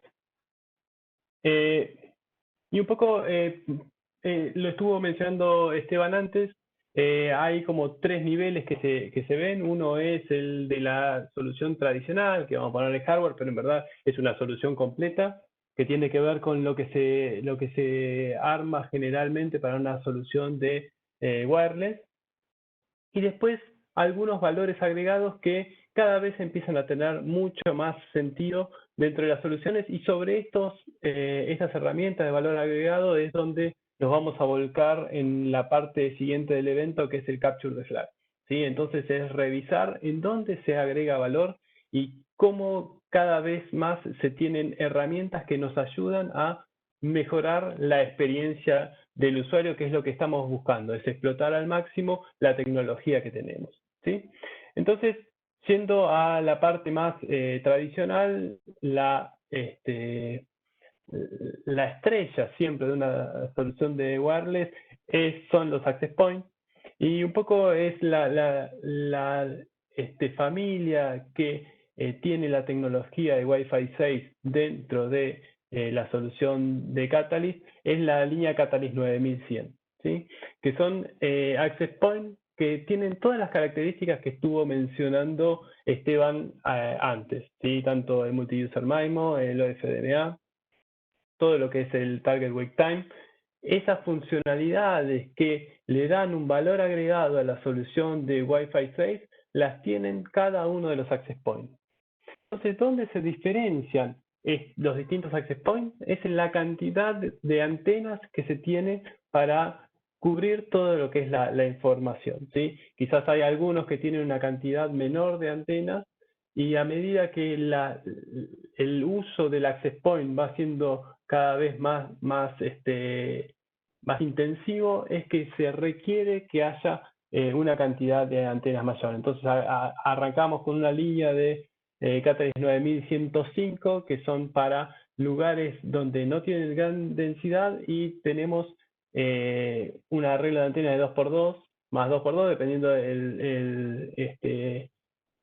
Y un poco, lo estuvo mencionando Esteban antes, hay como 3 niveles que se ven. Uno es el de la solución tradicional, que vamos a ponerle hardware, pero en verdad es una solución completa, que tiene que ver con lo que se arma generalmente para una solución de wireless. Y después algunos valores agregados que cada vez empiezan a tener mucho más sentido dentro de las soluciones, y sobre estas herramientas de valor agregado es donde nos vamos a volcar en la parte siguiente del evento, que es el Capture the Flag, ¿sí? Entonces es revisar en dónde se agrega valor y cómo cada vez más se tienen herramientas que nos ayudan a mejorar la experiencia del usuario, que es lo que estamos buscando, es explotar al máximo la tecnología que tenemos, ¿sí? Entonces, yendo a la parte más tradicional, la estrella siempre de una solución de wireless son los access points, y un poco es la familia que tiene la tecnología de Wi-Fi 6 dentro de la solución de Catalyst, es la línea Catalyst 9100, ¿sí? Que son access points que tienen todas las características que estuvo mencionando Esteban antes, ¿sí? Tanto el multi-user MIMO, el OFDMA, todo lo que es el Target Wake Time. Esas funcionalidades que le dan un valor agregado a la solución de Wi-Fi 6 las tienen cada uno de los access points. Entonces, ¿dónde se diferencian los distintos access points? Es en la cantidad de antenas que se tiene para cubrir todo lo que es la información, ¿sí? Quizás hay algunos que tienen una cantidad menor de antenas, y a medida que el uso del access point va siendo cada vez más intensivo, es que se requiere que haya una cantidad de antenas mayor. Entonces arrancamos con una línea de Catalyst 9105, que son para lugares donde no tienen gran densidad, y tenemos una arreglo de antena de 2x2 más 2x2, dependiendo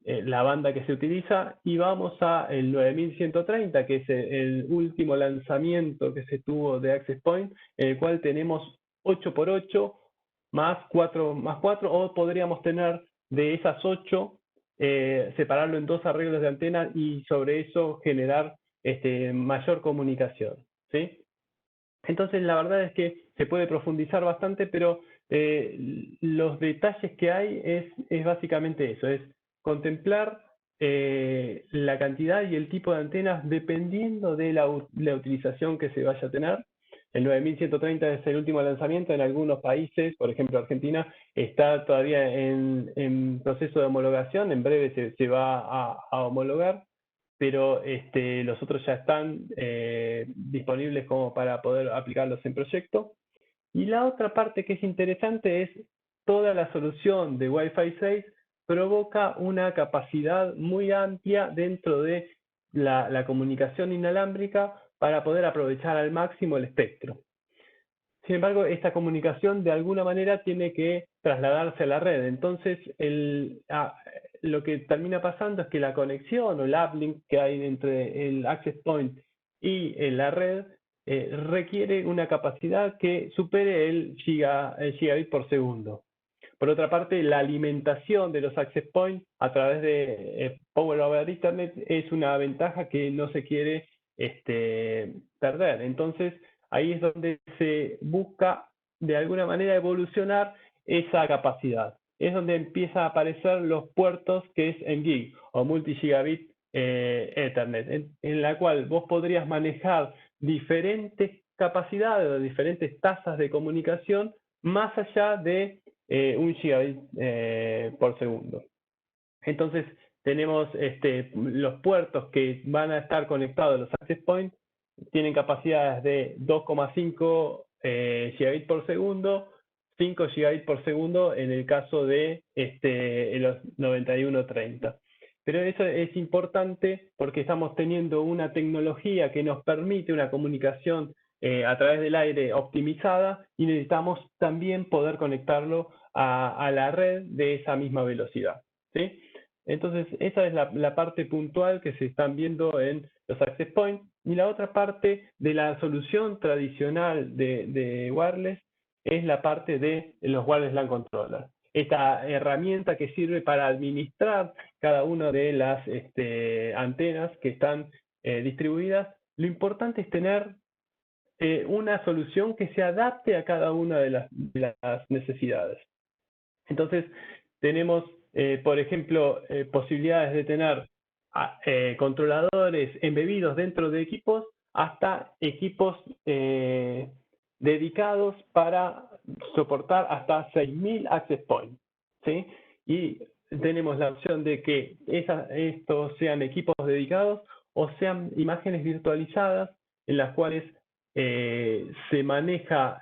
la banda que se utiliza, y vamos a el 9130, que es el último lanzamiento que se tuvo de Access Point, en el cual tenemos 8x8 más 4x4, o podríamos tener de esas 8, separarlo en 2 arreglos de antena y sobre eso generar mayor comunicación, ¿sí? Entonces, la verdad es que se puede profundizar bastante, pero los detalles que hay es básicamente eso, es contemplar la cantidad y el tipo de antenas dependiendo de la utilización que se vaya a tener. El 9130 es el último lanzamiento. En algunos países, por ejemplo Argentina, está todavía en proceso de homologación, en breve se va a homologar, pero los otros ya están disponibles como para poder aplicarlos en proyecto. Y la otra parte que es interesante es toda la solución de Wi-Fi 6 provoca una capacidad muy amplia dentro de la comunicación inalámbrica para poder aprovechar al máximo el espectro. Sin embargo, esta comunicación de alguna manera tiene que trasladarse a la red. Entonces, lo que termina pasando es que la conexión o el uplink que hay entre el access point y la red requiere una capacidad que supere el gigabit por segundo. Por otra parte, la alimentación de los access points a través de Power over Ethernet es una ventaja que no se quiere perder. Entonces, ahí es donde se busca de alguna manera evolucionar esa capacidad. Es donde empieza a aparecer los puertos que es en gig o multi-gigabit Ethernet, en la cual vos podrías manejar diferentes capacidades o diferentes tasas de comunicación más allá de 1 gigabit por segundo. Entonces tenemos los puertos que van a estar conectados a los access points, tienen capacidades de 2,5 gigabit por segundo, 5 gigabit por segundo en el caso de los 9130. pero eso es importante porque estamos teniendo una tecnología que nos permite una comunicación a través del aire optimizada y necesitamos también poder conectarlo a la red de esa misma velocidad, ¿sí? Entonces, esa es la parte puntual que se están viendo en los access points. Y la otra parte de la solución tradicional de wireless es la parte de los wireless LAN controllers. Esta herramienta que sirve para administrar cada una de las antenas que están distribuidas. Lo importante es tener una solución que se adapte a cada una de las necesidades. Entonces, tenemos, por ejemplo, posibilidades de tener controladores embebidos dentro de equipos hasta equipos dedicados para soportar hasta 6.000 access points, ¿sí? Y tenemos la opción de que estos sean equipos dedicados o sean imágenes virtualizadas en las cuales se maneja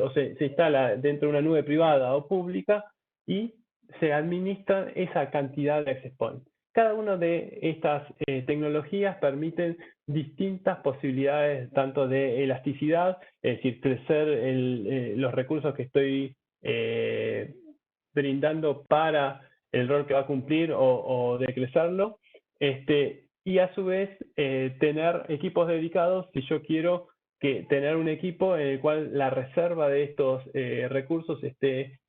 o se instala dentro de una nube privada o pública y se administra esa cantidad de access points. Cada una de estas tecnologías permiten distintas posibilidades, tanto de elasticidad, es decir, crecer los recursos que estoy brindando para el rol que va a cumplir o decrecerlo, y a su vez tener equipos dedicados si yo quiero tener un equipo en el cual la reserva de estos recursos esté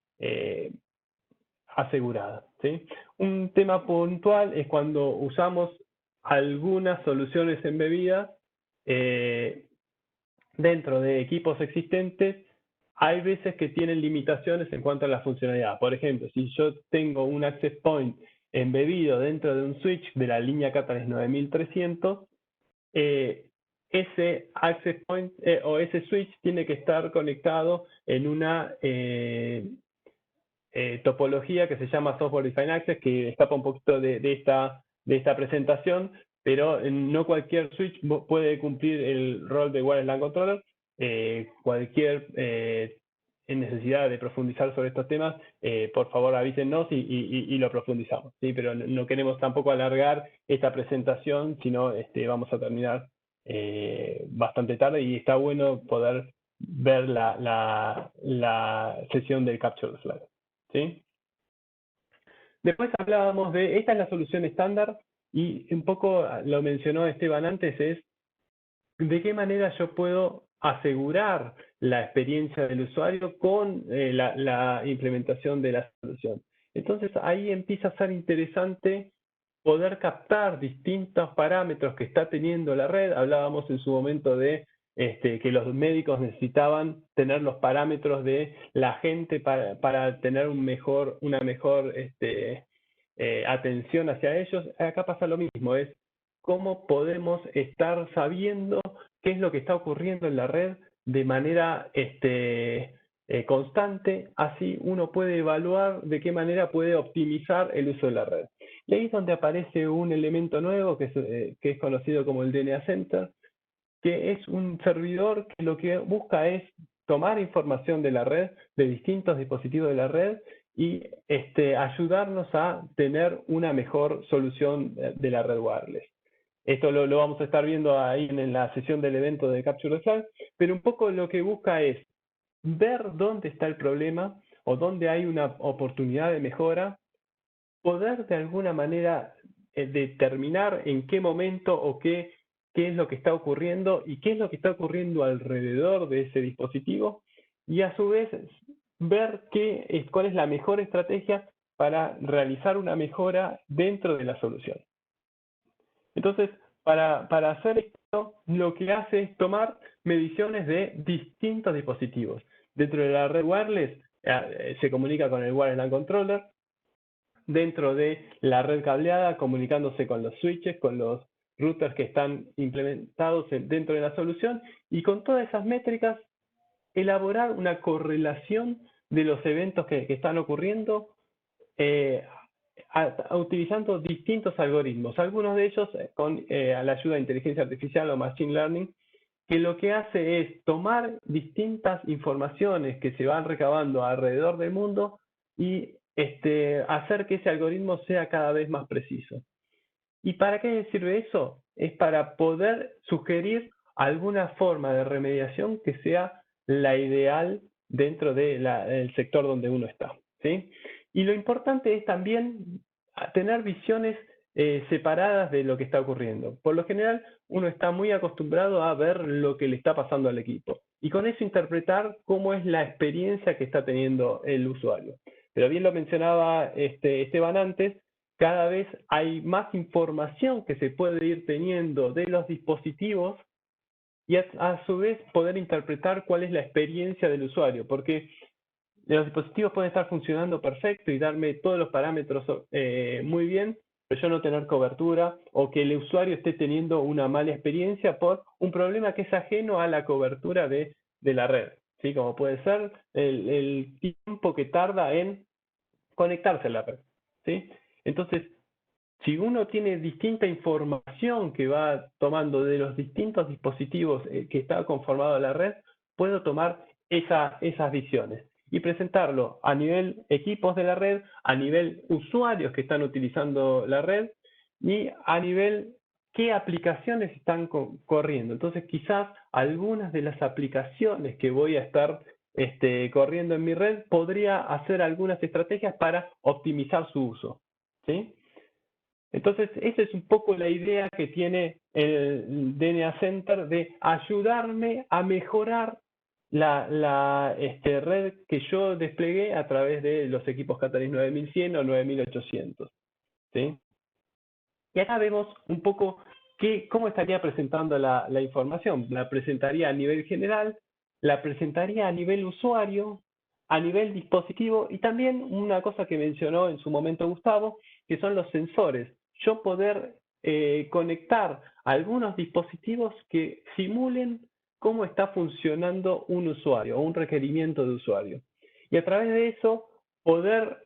asegurada, ¿sí? Un tema puntual es cuando usamos algunas soluciones embebidas dentro de equipos existentes. Hay veces que tienen limitaciones en cuanto a la funcionalidad. Por ejemplo, si yo tengo un access point embebido dentro de un switch de la línea Catalyst 9300, ese access point o ese switch tiene que estar conectado en una topología que se llama Software Defined Access, que escapa un poquito de esta presentación, pero no cualquier switch puede cumplir el rol de Wireless LAN Controller. Cualquier necesidad de profundizar sobre estos temas, por favor avísennos y lo profundizamos, ¿sí? Pero no queremos tampoco alargar esta presentación, sino vamos a terminar bastante tarde y está bueno poder ver la sesión del Capture the Flag, ¿sí? Después hablábamos de, esta es la solución estándar y un poco lo mencionó Esteban antes, es de qué manera yo puedo asegurar la experiencia del usuario con la implementación de la solución. Entonces ahí empieza a ser interesante poder captar distintos parámetros que está teniendo la red. Hablábamos en su momento de que los médicos necesitaban tener los parámetros de la gente para tener una mejor atención hacia ellos. Acá pasa lo mismo, es cómo podemos estar sabiendo qué es lo que está ocurriendo en la red de manera constante, así uno puede evaluar de qué manera puede optimizar el uso de la red. Y ahí es donde aparece un elemento nuevo que es conocido como el DNA Center, que es un servidor que lo que busca es tomar información de la red, de distintos dispositivos de la red, y ayudarnos a tener una mejor solución de la red wireless. Esto lo vamos a estar viendo ahí en la sesión del evento de Capture the Flag, pero un poco lo que busca es ver dónde está el problema o dónde hay una oportunidad de mejora, poder de alguna manera determinar en qué momento o qué es lo que está ocurriendo y qué es lo que está ocurriendo alrededor de ese dispositivo, y a su vez ver cuál es la mejor estrategia para realizar una mejora dentro de la solución. Entonces, para hacer esto, lo que hace es tomar mediciones de distintos dispositivos. Dentro de la red wireless se comunica con el Wireless LAN Controller. Dentro de la red cableada, comunicándose con los switches, con los routers que están implementados dentro de la solución, y con todas esas métricas elaborar una correlación de los eventos que están ocurriendo utilizando distintos algoritmos, algunos de ellos con la ayuda de inteligencia artificial o machine learning, que lo que hace es tomar distintas informaciones que se van recabando alrededor del mundo y hacer que ese algoritmo sea cada vez más preciso. ¿Y para qué sirve eso? Es para poder sugerir alguna forma de remediación que sea la ideal dentro del sector donde uno está, ¿sí? Y lo importante es también tener visiones separadas de lo que está ocurriendo. Por lo general, uno está muy acostumbrado a ver lo que le está pasando al equipo y con eso interpretar cómo es la experiencia que está teniendo el usuario. Pero bien lo mencionaba Esteban antes, cada vez hay más información que se puede ir teniendo de los dispositivos y a su vez poder interpretar cuál es la experiencia del usuario, porque los dispositivos pueden estar funcionando perfecto y darme todos los parámetros muy bien, pero yo no tener cobertura o que el usuario esté teniendo una mala experiencia por un problema que es ajeno a la cobertura de la red, ¿sí? Como puede ser el tiempo que tarda en conectarse a la red, ¿sí? Entonces, si uno tiene distinta información que va tomando de los distintos dispositivos que está conformado la red, puedo tomar esas visiones y presentarlo a nivel equipos de la red, a nivel usuarios que están utilizando la red y a nivel qué aplicaciones están corriendo. Entonces, quizás algunas de las aplicaciones que voy a estar corriendo en mi red, podría hacer algunas estrategias para optimizar su uso, ¿sí? Entonces, esa es un poco la idea que tiene el DNA Center de ayudarme a mejorar la red que yo desplegué a través de los equipos Catalyst 9100 o 9800, ¿sí? Y acá vemos un poco cómo estaría presentando la información. La presentaría a nivel general, la presentaría a nivel usuario, a nivel dispositivo y también una cosa que mencionó en su momento Gustavo, que son los sensores. Yo poder conectar algunos dispositivos que simulen cómo está funcionando un usuario o un requerimiento de usuario. Y a través de eso poder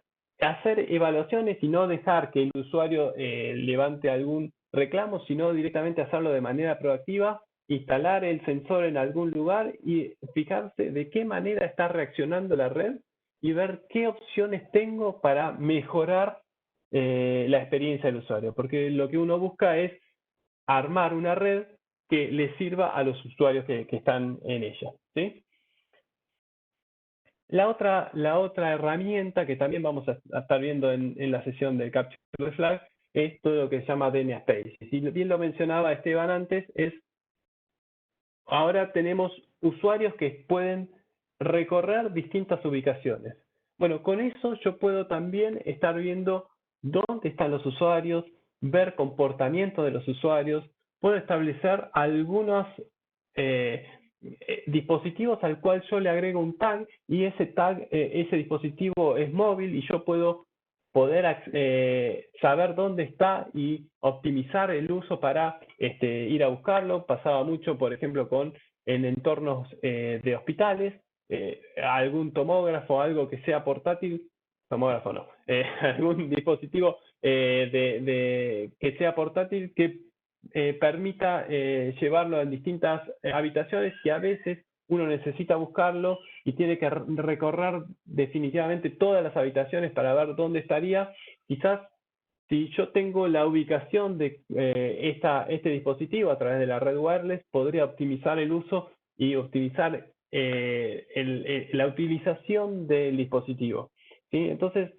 hacer evaluaciones y no dejar que el usuario levante algún reclamo, sino directamente hacerlo de manera proactiva, instalar el sensor en algún lugar y fijarse de qué manera está reaccionando la red y ver qué opciones tengo para mejorar la experiencia del usuario. Porque lo que uno busca es armar una red que le sirva a los usuarios que están en ella, ¿sí? La otra herramienta que también vamos a estar viendo en la sesión de Capture the Flag es todo lo que se llama DNA Spaces. Y bien lo mencionaba Esteban antes, ahora tenemos usuarios que pueden recorrer distintas ubicaciones. Bueno, con eso yo puedo también estar viendo dónde están los usuarios, ver comportamiento de los usuarios, puedo establecer algunos dispositivos al cual yo le agrego un tag y ese tag, ese dispositivo es móvil y yo puedo saber dónde está y optimizar el uso para ir a buscarlo. Pasaba mucho, por ejemplo, en entornos de hospitales, algún tomógrafo, algo que sea portátil, tomógrafo no, algún dispositivo que sea portátil que permita llevarlo en distintas habitaciones y a veces uno necesita buscarlo y tiene que recorrer definitivamente todas las habitaciones para ver dónde estaría. Quizás si yo tengo la ubicación de este dispositivo a través de la red wireless, podría optimizar el uso y optimizar la utilización del dispositivo, ¿sí? Entonces,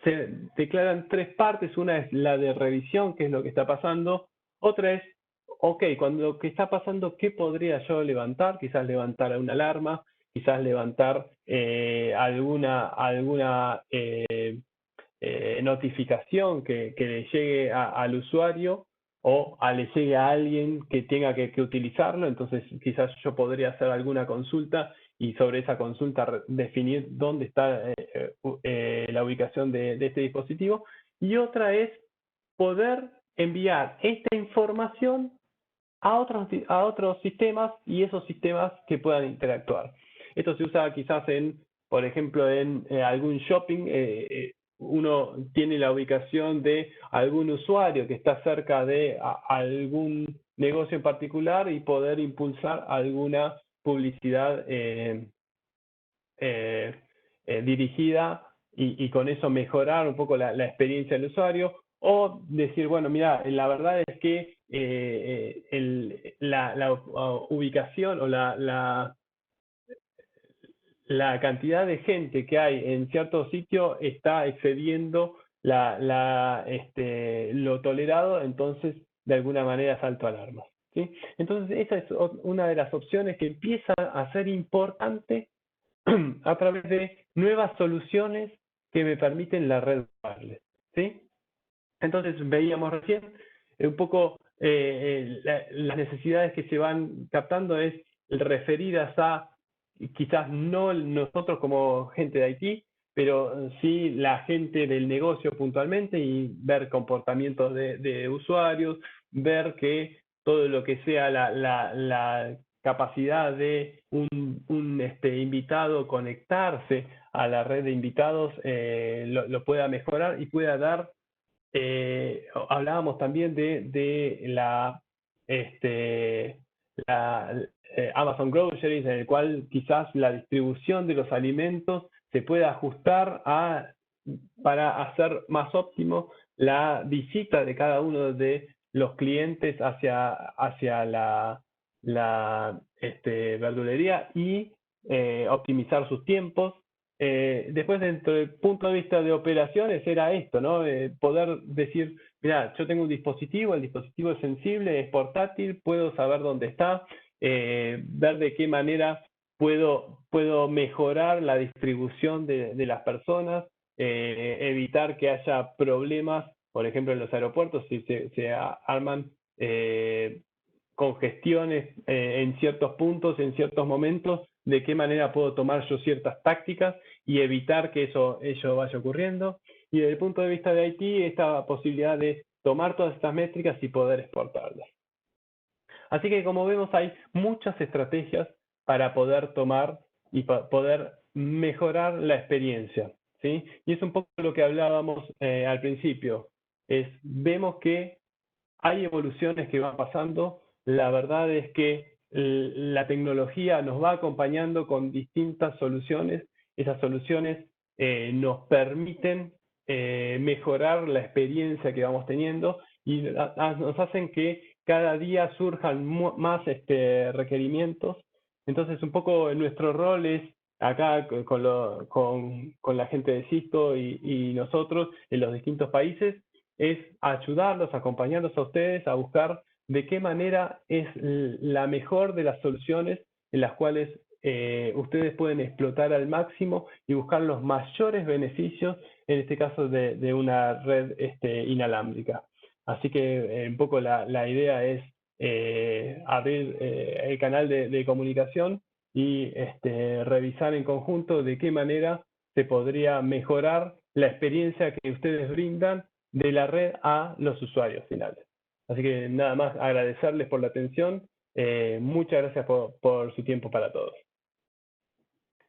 se declaran tres partes. Una es la de revisión, que es lo que está pasando. Otra es, ok, cuando lo que está pasando, ¿qué podría yo levantar? Quizás levantar una alarma, quizás levantar alguna notificación que le llegue al usuario o le llegue a alguien que tenga que utilizarlo. Entonces quizás yo podría hacer alguna consulta y sobre esa consulta definir dónde está la ubicación de este dispositivo. Y otra es poder enviar esta información a otros sistemas y esos sistemas que puedan interactuar. Esto se usa quizás por ejemplo, en algún shopping. Uno tiene la ubicación de algún usuario que está cerca de algún negocio en particular y poder impulsar alguna publicidad dirigida y con eso mejorar un poco la experiencia del usuario, o decir, bueno, mira, la verdad es que la ubicación o la cantidad de gente que hay en cierto sitio está excediendo lo tolerado, entonces de alguna manera salto alarma, ¿sí? Entonces esa es una de las opciones que empieza a ser importante a través de nuevas soluciones que me permiten la red wireless, ¿sí? Entonces veíamos recién un poco las necesidades que se van captando es referidas a quizás no nosotros como gente de IT, pero sí la gente del negocio puntualmente y ver comportamientos de usuarios, ver que todo lo que sea la capacidad de un invitado conectarse a la red de invitados lo pueda mejorar y pueda dar hablábamos también de Amazon Groceries, en el cual quizás la distribución de los alimentos se pueda ajustar para hacer más óptimo la visita de cada uno de los clientes hacia la verdulería y optimizar sus tiempos. Después, dentro del punto de vista de operaciones, era esto, ¿no? Poder decir, mira, yo tengo un dispositivo, el dispositivo es sensible, es portátil, puedo saber dónde está, ver de qué manera puedo mejorar la distribución de las personas, evitar que haya problemas, por ejemplo, en los aeropuertos, si se arman congestiones en ciertos puntos, en ciertos momentos, de qué manera puedo tomar yo ciertas tácticas y evitar que ello vaya ocurriendo. Y desde el punto de vista de IT, esta posibilidad de tomar todas estas métricas y poder exportarlas. Así que como vemos, hay muchas estrategias para poder tomar y poder mejorar la experiencia, ¿sí? Y es un poco lo que hablábamos al principio. Vemos que hay evoluciones que van pasando. La verdad es que la tecnología nos va acompañando con distintas soluciones. Esas soluciones nos permiten mejorar la experiencia que vamos teniendo y nos hacen que cada día surjan más requerimientos. Entonces, un poco nuestro rol es acá con la gente de Cisco y nosotros en los distintos países, es ayudarlos, acompañarlos a ustedes a buscar de qué manera es la mejor de las soluciones en las cuales ustedes pueden explotar al máximo y buscar los mayores beneficios, en este caso de una red inalámbrica. Así que un poco la idea es abrir el canal de comunicación y revisar en conjunto de qué manera se podría mejorar la experiencia que ustedes brindan de la red a los usuarios finales. Así que nada más agradecerles por la atención. Muchas gracias por su tiempo para todos.